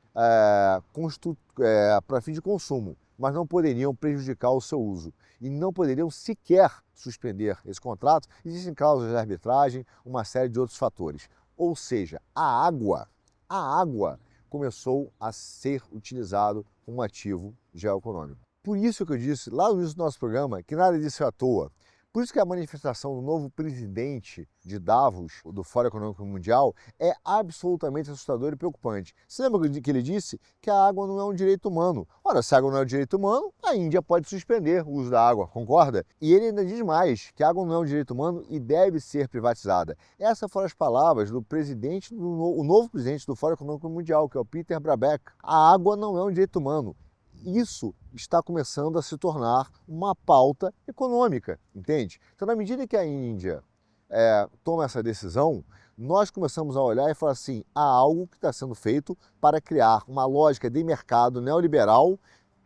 de consumo, mas não poderiam prejudicar o seu uso e não poderiam sequer suspender esse contrato. Existem cláusulas de arbitragem, uma série de outros fatores. Ou seja, a água começou a ser utilizado como ativo geoeconômico. Por isso que eu disse lá no início do nosso programa que nada disso é à toa. Por isso que a manifestação do novo presidente de Davos, do Fórum Econômico Mundial, é absolutamente assustadora e preocupante. Você lembra que ele disse que a água não é um direito humano? Ora, se a água não é um direito humano, a Índia pode suspender o uso da água, concorda? E ele ainda diz mais, que a água não é um direito humano e deve ser privatizada. Essas foram as palavras do presidente, o novo presidente do Fórum Econômico Mundial, que é o Peter Brabeck. A água não é um direito humano. Isso está começando a se tornar uma pauta econômica, entende? Então, na medida que a Índia toma essa decisão, nós começamos a olhar e falar assim, há algo que está sendo feito para criar uma lógica de mercado neoliberal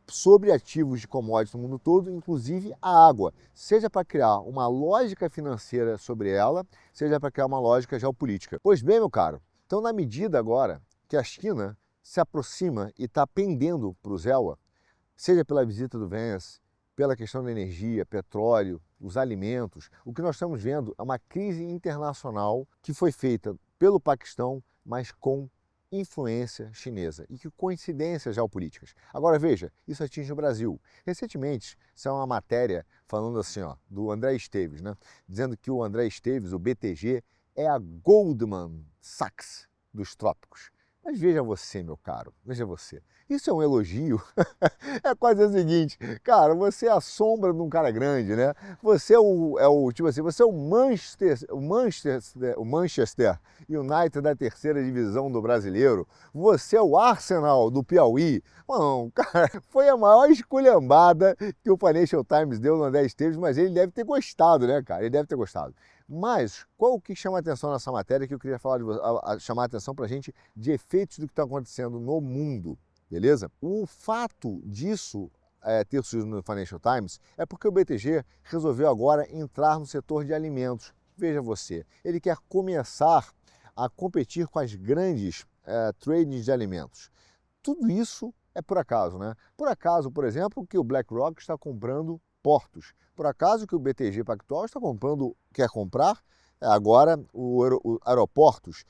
sobre ativos de commodities no mundo todo, inclusive a água, seja para criar uma lógica financeira sobre ela, seja para criar uma lógica geopolítica. Pois bem, meu caro, então na medida agora que a China se aproxima e está pendendo para o ZEWA, seja pela visita do Vance, pela questão da energia, petróleo, os alimentos, o que nós estamos vendo é uma crise internacional que foi feita pelo Paquistão, mas com influência chinesa e que coincidências geopolíticas. Agora veja, isso atinge o Brasil. Recentemente, saiu uma matéria falando assim, ó, do André Esteves, né? Dizendo que o André Esteves, o BTG, é a Goldman Sachs dos trópicos. Mas veja você, meu caro, veja você. Isso é um elogio? É quase o seguinte, cara, você é a sombra de um cara grande, né? Você tipo assim, você é o Manchester United da terceira divisão do brasileiro. Você é o Arsenal do Piauí. Não, cara, foi a maior esculhambada que o Financial Times deu no André Esteves, mas ele deve ter gostado, né, cara? Ele deve ter gostado. Mas qual o que chama a atenção nessa matéria que eu queria falar chamar a atenção para a gente de efeitos do que está acontecendo no mundo, beleza? O fato disso ter surgido no Financial Times é porque o BTG resolveu agora entrar no setor de alimentos. Veja você, ele quer começar a competir com as grandes tradings de alimentos. Tudo isso é por acaso, né? Por acaso, por exemplo, que o BlackRock está comprando portos. Por acaso que o BTG Pactual quer comprar agora aeroportos,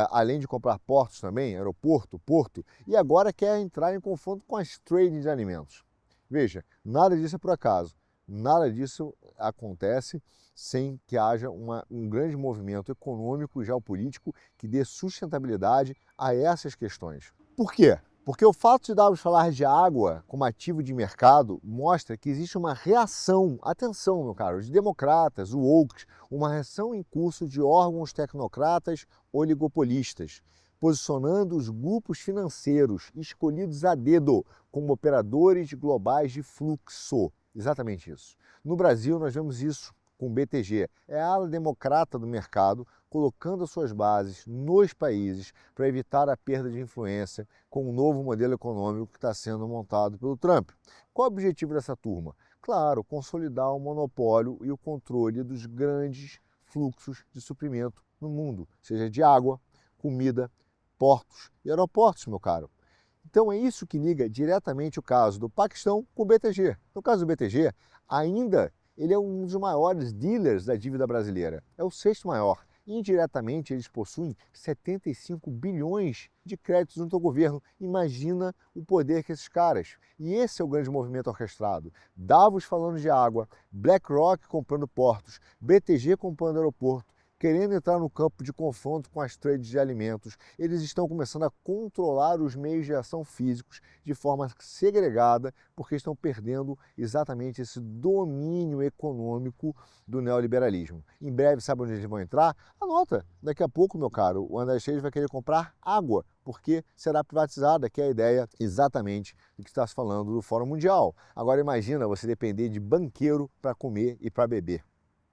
além de comprar portos também, aeroporto, porto, e agora quer entrar em confronto com as trading de alimentos. Veja, nada disso é por acaso, nada disso acontece sem que haja um grande movimento econômico e geopolítico que dê sustentabilidade a essas questões. Por quê? Porque o fato de Davos falar de água como ativo de mercado mostra que existe uma reação, atenção, meu caro, de democratas, woke, uma reação em curso de órgãos tecnocratas oligopolistas, posicionando os grupos financeiros escolhidos a dedo como operadores globais de fluxo. Exatamente isso. No Brasil, nós vemos isso com o BTG. É a ala democrata do mercado colocando as suas bases nos países para evitar a perda de influência com o novo modelo econômico que está sendo montado pelo Trump. Qual é o objetivo dessa turma? Claro, consolidar o monopólio e o controle dos grandes fluxos de suprimento no mundo, seja de água, comida, portos e aeroportos, meu caro. Então é isso que liga diretamente o caso do Paquistão com o BTG. No caso do BTG, ainda ele é um dos maiores dealers da dívida brasileira, é o sexto maior. Indiretamente, eles possuem 75 bilhões de créditos junto ao governo. Imagina o poder que esses caras. E esse é o grande movimento orquestrado. Davos falando de água, BlackRock comprando portos, BTG comprando aeroporto, querendo entrar no campo de confronto com as trades de alimentos. Eles estão começando a controlar os meios de ação físicos de forma segregada, porque estão perdendo exatamente esse domínio econômico do neoliberalismo. Em breve, sabe onde eles vão entrar? Anota, daqui a pouco, meu caro, o André Chase vai querer comprar água, porque será privatizada, que é a ideia exatamente do que está se falando do Fórum Mundial. Agora imagina você depender de banqueiro para comer e para beber.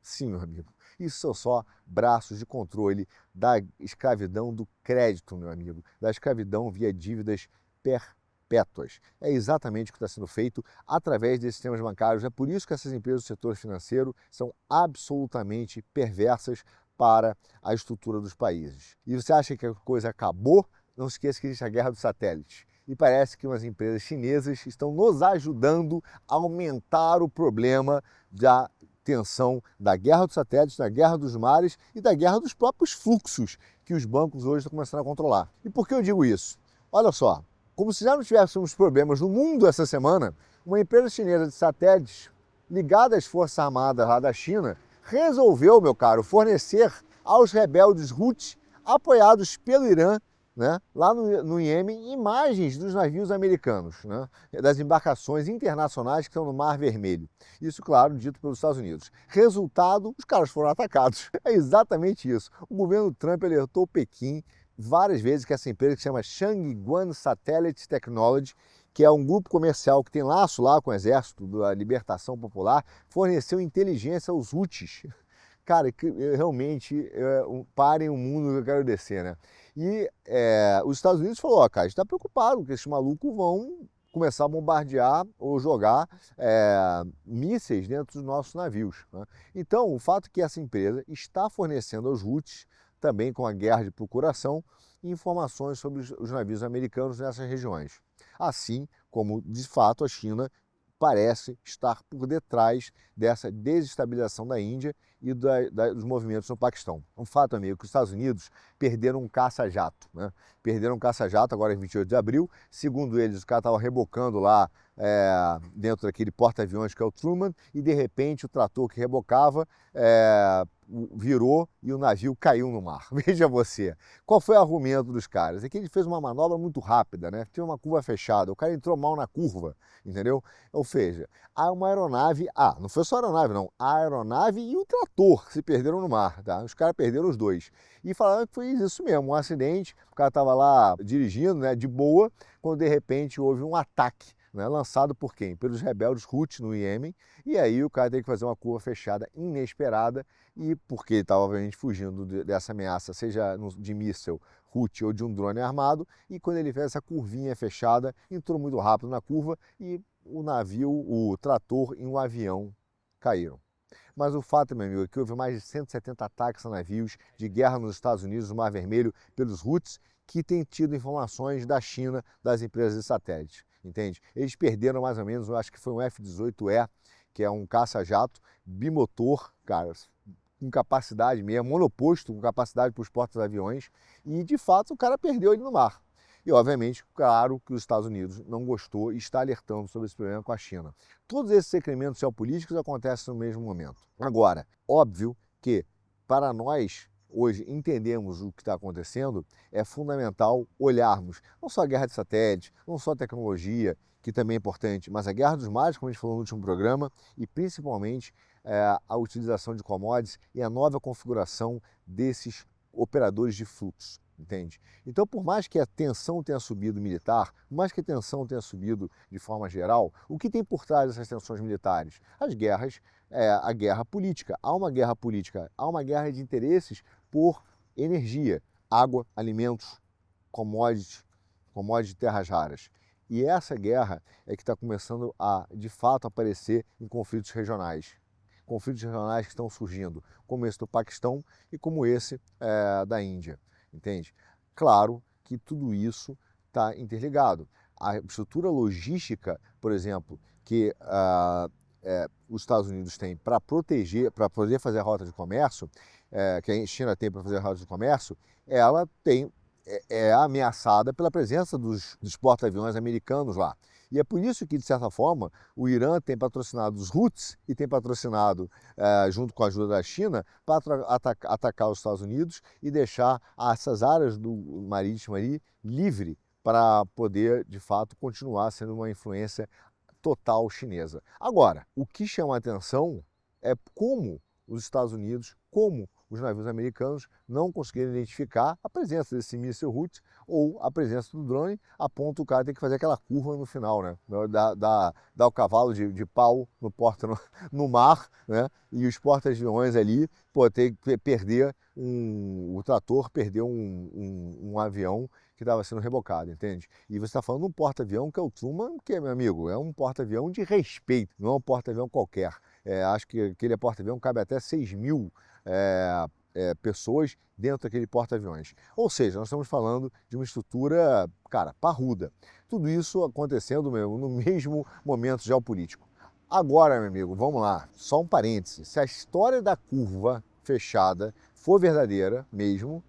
Sim, meu amigo. Isso são só braços de controle da escravidão do crédito, meu amigo, da escravidão via dívidas perpétuas. É exatamente o que está sendo feito através desses sistemas bancários. É por isso que essas empresas do setor financeiro são absolutamente perversas para a estrutura dos países. E você acha que a coisa acabou? Não se esqueça que existe a guerra dos satélites. E parece que umas empresas chinesas estão nos ajudando a aumentar o problema da tensão da guerra dos satélites, da guerra dos mares e da guerra dos próprios fluxos que os bancos hoje estão começando a controlar. E por que eu digo isso? Olha só, como se já não tivéssemos problemas no mundo essa semana, uma empresa chinesa de satélites ligada às Forças Armadas lá da China resolveu, meu caro, fornecer aos rebeldes Houthi, apoiados pelo Irã, né, lá no Iêmen, imagens dos navios americanos, né, das embarcações internacionais que estão no Mar Vermelho. Isso, claro, dito pelos Estados Unidos. Resultado, os caras foram atacados. É exatamente isso. O governo Trump alertou Pequim várias vezes que essa empresa que se chama Changguan Satellite Technology, que é um grupo comercial que tem laço lá com o Exército da Libertação Popular, forneceu inteligência aos Houthis. Cara, realmente, parem o mundo que eu quero descer, né? E os Estados Unidos falou, ó, cara, a gente está preocupado que esses malucos vão começar a bombardear ou jogar mísseis dentro dos nossos navios, né? Então, o fato é que essa empresa está fornecendo aos Houthis, também com a guerra de procuração, informações sobre os navios americanos nessas regiões. Assim como, de fato, a China parece estar por detrás dessa desestabilização da Índia e dos movimentos no Paquistão. Um fato, amigo, que os Estados Unidos perderam um caça-jato, né? Perderam um caça-jato agora em 28 de abril. Segundo eles, o cara estava rebocando lá dentro daquele porta-aviões que é o Truman e, de repente, o trator que rebocava virou e o navio caiu no mar. Veja você. Qual foi o argumento dos caras? É que ele fez uma manobra muito rápida, né? Tinha uma curva fechada, o cara entrou mal na curva, entendeu? Ou seja, há uma aeronave, não foi só a aeronave não, a aeronave e o trator se perderam no mar, tá? Os caras perderam os dois. E falaram que foi isso mesmo, um acidente, o cara estava lá dirigindo, né, de boa, quando de repente houve um ataque, né, lançado por quem? Pelos rebeldes Houthi no Iêmen, e aí o cara teve que fazer uma curva fechada inesperada, e porque ele estava obviamente fugindo dessa ameaça, seja de míssil Houthi ou de um drone armado, e quando ele fez essa curvinha fechada, entrou muito rápido na curva e o navio, o trator e um avião caíram. Mas o fato, meu amigo, é que houve mais de 170 ataques a navios de guerra nos Estados Unidos, no Mar Vermelho, pelos Houthis, que têm tido informações da China, das empresas de satélites, entende? Eles perderam mais ou menos, eu acho que foi um F-18E, que é um caça-jato bimotor, cara, com capacidade mesmo, monoposto, com capacidade para os porta-aviões, e de fato o cara perdeu ele no mar. E, obviamente, claro que os Estados Unidos não gostou e está alertando sobre esse problema com a China. Todos esses requerimentos geopolíticos acontecem no mesmo momento. Agora, óbvio que para nós hoje entendermos o que está acontecendo, é fundamental olharmos não só a guerra de satélites, não só a tecnologia, que também é importante, mas a guerra dos mares, como a gente falou no último programa, e principalmente a utilização de commodities e a nova configuração desses operadores de fluxo. entende? Então, por mais que a tensão tenha subido militar, por mais que a tensão tenha subido de forma geral, o que tem por trás dessas tensões militares? As guerras, a guerra política. Há uma guerra política, há uma guerra de interesses por energia, água, alimentos, commodities de terras raras. E essa guerra é que está começando a, de fato, aparecer em conflitos regionais. Conflitos regionais que estão surgindo, como esse do Paquistão e como esse da Índia, entende? Claro que tudo isso está interligado. A estrutura logística, por exemplo, que os Estados Unidos têm para proteger, para poder fazer a rota de comércio, que a China tem para fazer a rota de comércio, ela é ameaçada pela presença dos porta-aviões americanos lá. E é por isso que, de certa forma, o Irã tem patrocinado os Houthis e tem patrocinado, junto com a ajuda da China, para atacar os Estados Unidos e deixar essas áreas do marítimo ali livre para poder, de fato, continuar sendo uma influência total chinesa. Agora, o que chama a atenção é como os Estados Unidos, como os navios americanos não conseguiram identificar a presença desse míssil Houthi ou a presença do drone, a ponto o cara ter que fazer aquela curva no final, né? Dar o cavalo de pau no mar, né? E os porta-aviões ali, ter que perder o trator perdeu um avião que estava sendo rebocado, entende? E você está falando de um porta-avião que é o Truman, que, meu amigo, é um porta-avião de respeito, não é um porta-avião qualquer. Acho que aquele porta-avião cabe até 6.000 pessoas dentro daquele porta-aviões. Ou seja, nós estamos falando de uma estrutura, cara, parruda. Tudo isso acontecendo no mesmo momento geopolítico. Agora, meu amigo, vamos lá, só um parêntese. Se a história da curva fechada for verdadeira mesmo,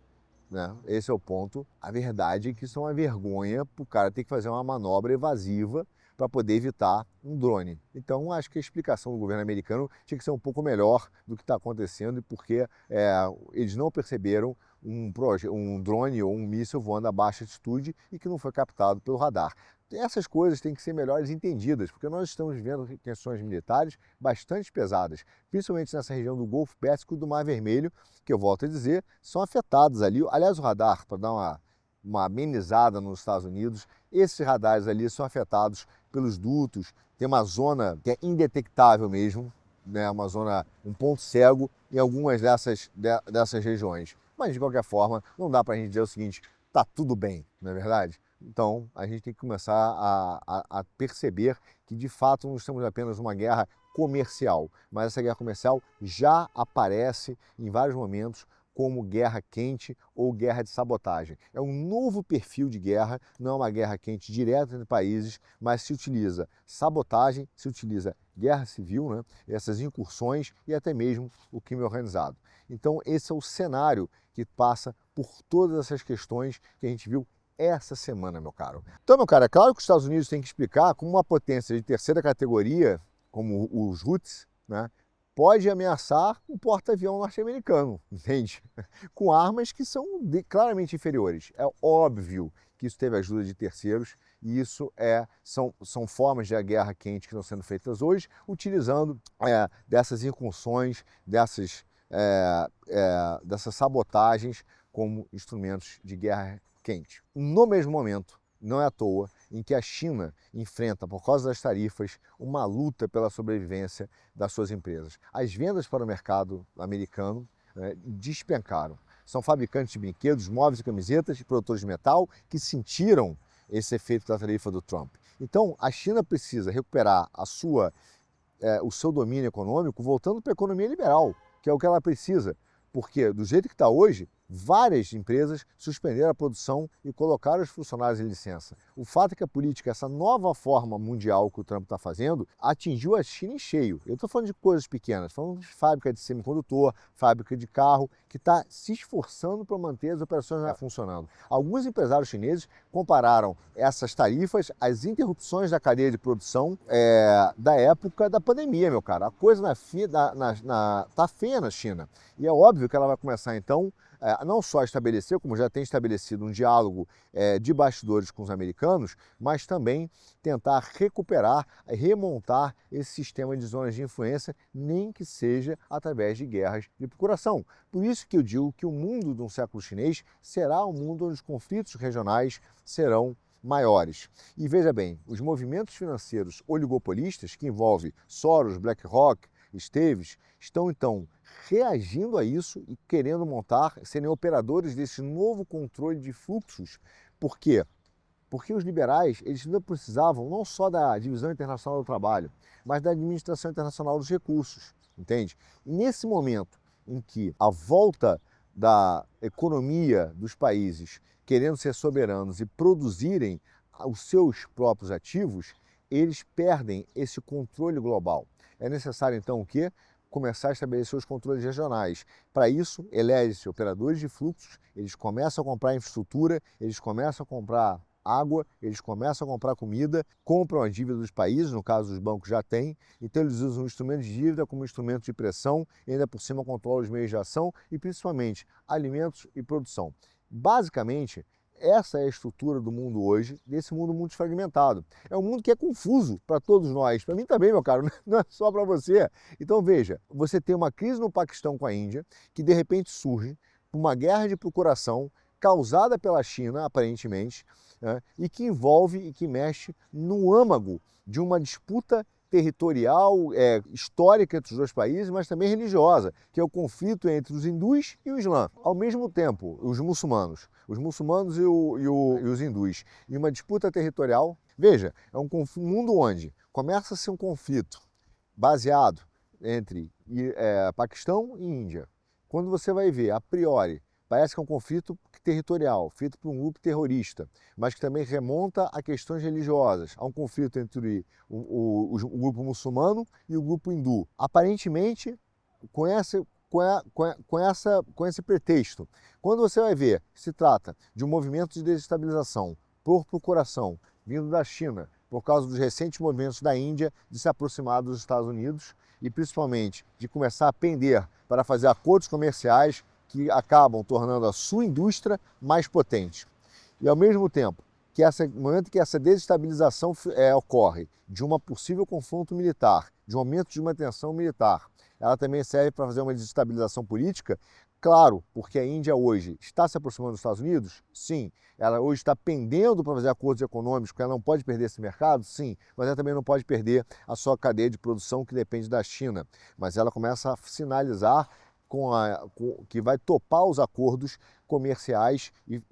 né, esse é o ponto, a verdade é que isso é uma vergonha para o cara ter que fazer uma manobra evasiva para poder evitar um drone. Então, acho que a explicação do governo americano tinha que ser um pouco melhor do que está acontecendo, e porque eles não perceberam um drone ou um míssil voando a baixa altitude e que não foi captado pelo radar. Essas coisas têm que ser melhores entendidas, porque nós estamos vendo questões militares bastante pesadas, principalmente nessa região do Golfo Pérsico e do Mar Vermelho, que eu volto a dizer, são afetados ali. Aliás, o radar, para dar uma amenizada nos Estados Unidos, esses radares ali são afetados pelos dutos, tem uma zona que é indetectável mesmo, né? Um ponto cego em algumas dessas regiões. Mas, de qualquer forma, não dá para a gente dizer o seguinte, tá tudo bem, não é verdade? Então, a gente tem que começar a perceber que, de fato, não estamos apenas numa guerra comercial, mas essa guerra comercial já aparece em vários momentos como guerra quente ou guerra de sabotagem. É um novo perfil de guerra, não é uma guerra quente direta entre países, mas se utiliza sabotagem, se utiliza guerra civil, né? Essas incursões e até mesmo o crime organizado. Então, esse é o cenário que passa por todas essas questões que a gente viu essa semana, meu caro. Então, meu caro, é claro que os Estados Unidos têm que explicar como uma potência de terceira categoria, como os Houthis, né, pode ameaçar um porta-avião norte-americano, entende? Com armas que são claramente inferiores. É óbvio que isso teve ajuda de terceiros e isso são formas de guerra quente que estão sendo feitas hoje, utilizando dessas incursões, dessas sabotagens como instrumentos de guerra quente. No mesmo momento, não é à toa em que a China enfrenta, por causa das tarifas, uma luta pela sobrevivência das suas empresas. As vendas para o mercado americano despencaram. São fabricantes de brinquedos, móveis e camisetas e produtores de metal que sentiram esse efeito da tarifa do Trump. Então, a China precisa recuperar o seu domínio econômico voltando para a economia liberal, que é o que ela precisa. Porque, do jeito que está hoje, várias empresas suspenderam a produção e colocaram os funcionários em licença. O fato é que a política, essa nova forma mundial que o Trump está fazendo, atingiu a China em cheio. Eu estou falando de coisas pequenas, falando de fábrica de semicondutor, fábrica de carro, que está se esforçando para manter as operações funcionando. Alguns empresários chineses compararam essas tarifas às interrupções da cadeia de produção da época da pandemia, meu cara. A coisa tá feia na China. E é óbvio que ela vai começar, então, não só estabelecer, como já tem estabelecido, um diálogo de bastidores com os americanos, mas também tentar recuperar, remontar esse sistema de zonas de influência, nem que seja através de guerras de procuração. Por isso que eu digo que o mundo de um século chinês será um mundo onde os conflitos regionais serão maiores. E veja bem, os movimentos financeiros oligopolistas, que envolvem Soros, BlackRock, Esteves, estão então reagindo a isso e querendo montar, serem operadores desse novo controle de fluxos. Por quê? Porque os liberais, eles não precisavam não só da divisão internacional do trabalho, mas da administração internacional dos recursos, entende? E nesse momento em que a volta da economia dos países querendo ser soberanos e produzirem os seus próprios ativos, eles perdem esse controle global. É necessário então o quê? Começar a estabelecer os controles regionais. Para isso, elege-se operadores de fluxos, eles começam a comprar infraestrutura, eles começam a comprar água, eles começam a comprar comida, compram a dívida dos países, no caso os bancos já têm, então eles usam o instrumento de dívida como instrumento de pressão, e ainda por cima controlam os meios de ação e principalmente alimentos e produção. Basicamente, essa é a estrutura do mundo hoje, desse mundo muito fragmentado. É um mundo que é confuso para todos nós, para mim também, meu caro, não é só para você. Então veja, você tem uma crise no Paquistão com a Índia, que de repente surge por uma guerra de procuração causada pela China, aparentemente, né, e que envolve e que mexe no âmago de uma disputa territorial, histórica entre os dois países, mas também religiosa, que é o conflito entre os hindus e o Islã. Ao mesmo tempo, os muçulmanos e os hindus, em uma disputa territorial. Veja, é um mundo onde começa-se um conflito baseado entre Paquistão e Índia. Quando você vai ver, a priori, parece que é um conflito territorial, feito por um grupo terrorista, mas que também remonta a questões religiosas. Há um conflito entre o grupo muçulmano e o grupo hindu. Aparentemente, com esse pretexto. Quando você vai ver, se trata de um movimento de desestabilização por procuração vindo da China, por causa dos recentes movimentos da Índia de se aproximar dos Estados Unidos e principalmente de começar a pender para fazer acordos comerciais que acabam tornando a sua indústria mais potente. E ao mesmo tempo, no momento que essa desestabilização ocorre de um possível confronto militar, de um aumento de uma tensão militar, ela também serve para fazer uma desestabilização política, claro, porque a Índia hoje está se aproximando dos Estados Unidos, sim. Ela hoje está pendendo para fazer acordos econômicos, porque ela não pode perder esse mercado, sim, mas ela também não pode perder a sua cadeia de produção que depende da China. Mas ela começa a sinalizar que vai topar os acordos comerciais e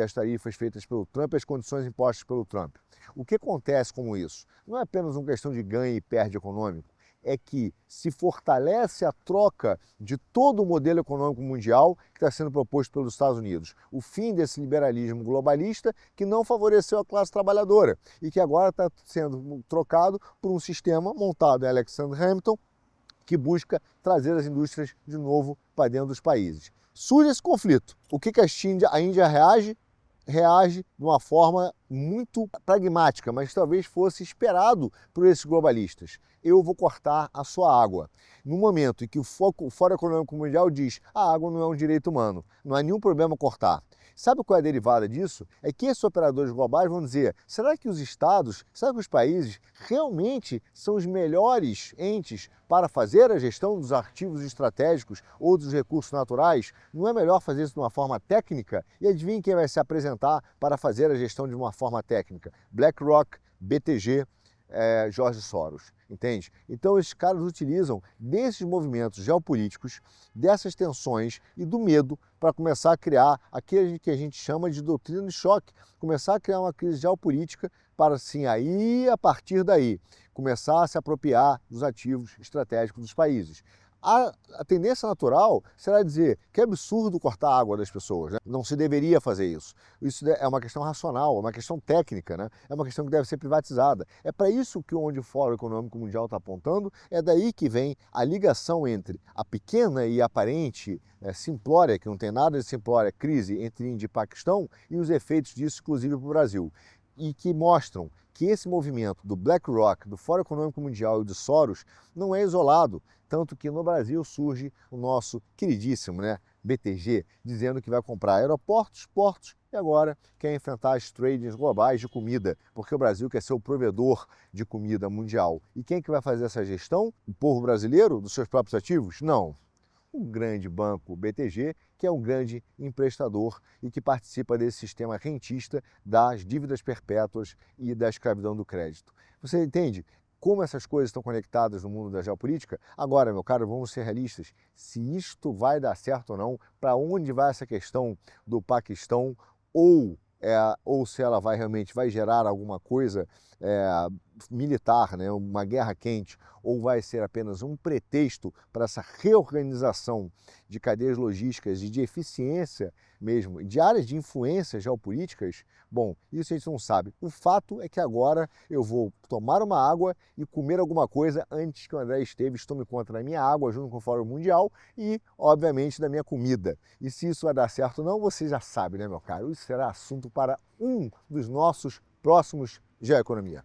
as tarifas feitas pelo Trump e as condições impostas pelo Trump. O que acontece com isso? Não é apenas uma questão de ganho e perde econômico, é que se fortalece a troca de todo o modelo econômico mundial que está sendo proposto pelos Estados Unidos. O fim desse liberalismo globalista que não favoreceu a classe trabalhadora e que agora está sendo trocado por um sistema montado em Alexander Hamilton, que busca trazer as indústrias de novo para dentro dos países. Surge esse conflito. O que a Índia reage? Reage de uma forma muito pragmática, mas talvez fosse esperado por esses globalistas. Eu vou cortar a sua água. No momento em que o Fórum Econômico Mundial diz que a água não é um direito humano, não há nenhum problema cortar. Sabe qual é a derivada disso? É que esses operadores globais vão dizer, será que os estados, será que os países realmente são os melhores entes para fazer a gestão dos ativos estratégicos ou dos recursos naturais? Não é melhor fazer isso de uma forma técnica? E adivinhe quem vai se apresentar para fazer a gestão de uma forma técnica? BlackRock, BTG, George Soros, entende? Então esses caras utilizam desses movimentos geopolíticos, dessas tensões e do medo para começar a criar aquilo que a gente chama de doutrina de choque, começar a criar uma crise geopolítica para assim aí, a partir daí, começar a se apropriar dos ativos estratégicos dos países. A tendência natural será dizer que é absurdo cortar a água das pessoas, né? Não se deveria fazer isso. Isso é uma questão racional, é uma questão técnica, né? É uma questão que deve ser privatizada. É para isso que onde o Fórum Econômico Mundial está apontando, é daí que vem a ligação entre a pequena e aparente simplória, que não tem nada de simplória, crise entre Índia e Paquistão e os efeitos disso, inclusive para o Brasil. E que mostram que esse movimento do BlackRock, do Fórum Econômico Mundial e do Soros não é isolado, tanto que no Brasil surge o nosso queridíssimo, BTG, dizendo que vai comprar aeroportos, portos e agora quer enfrentar as tradings globais de comida, porque o Brasil quer ser o provedor de comida mundial. E quem que vai fazer essa gestão? O povo brasileiro, dos seus próprios ativos? Não. Um grande banco, BTG, que é um grande emprestador e que participa desse sistema rentista das dívidas perpétuas e da escravidão do crédito. Você entende como essas coisas estão conectadas no mundo da geopolítica? Agora, meu caro, vamos ser realistas. Se isto vai dar certo ou não, para onde vai essa questão do Paquistão ou se ela vai gerar alguma coisa militar, né, uma guerra quente, ou vai ser apenas um pretexto para essa reorganização de cadeias logísticas e de eficiência mesmo, de áreas de influência geopolíticas, bom, isso a gente não sabe. O fato é que agora eu vou tomar uma água e comer alguma coisa antes que o André Esteves tome conta da minha água junto com o Fórum Mundial e, obviamente, da minha comida. E se isso vai dar certo ou não, você já sabe, né, meu caro? Isso será assunto para um dos nossos próximos Geoeconomia.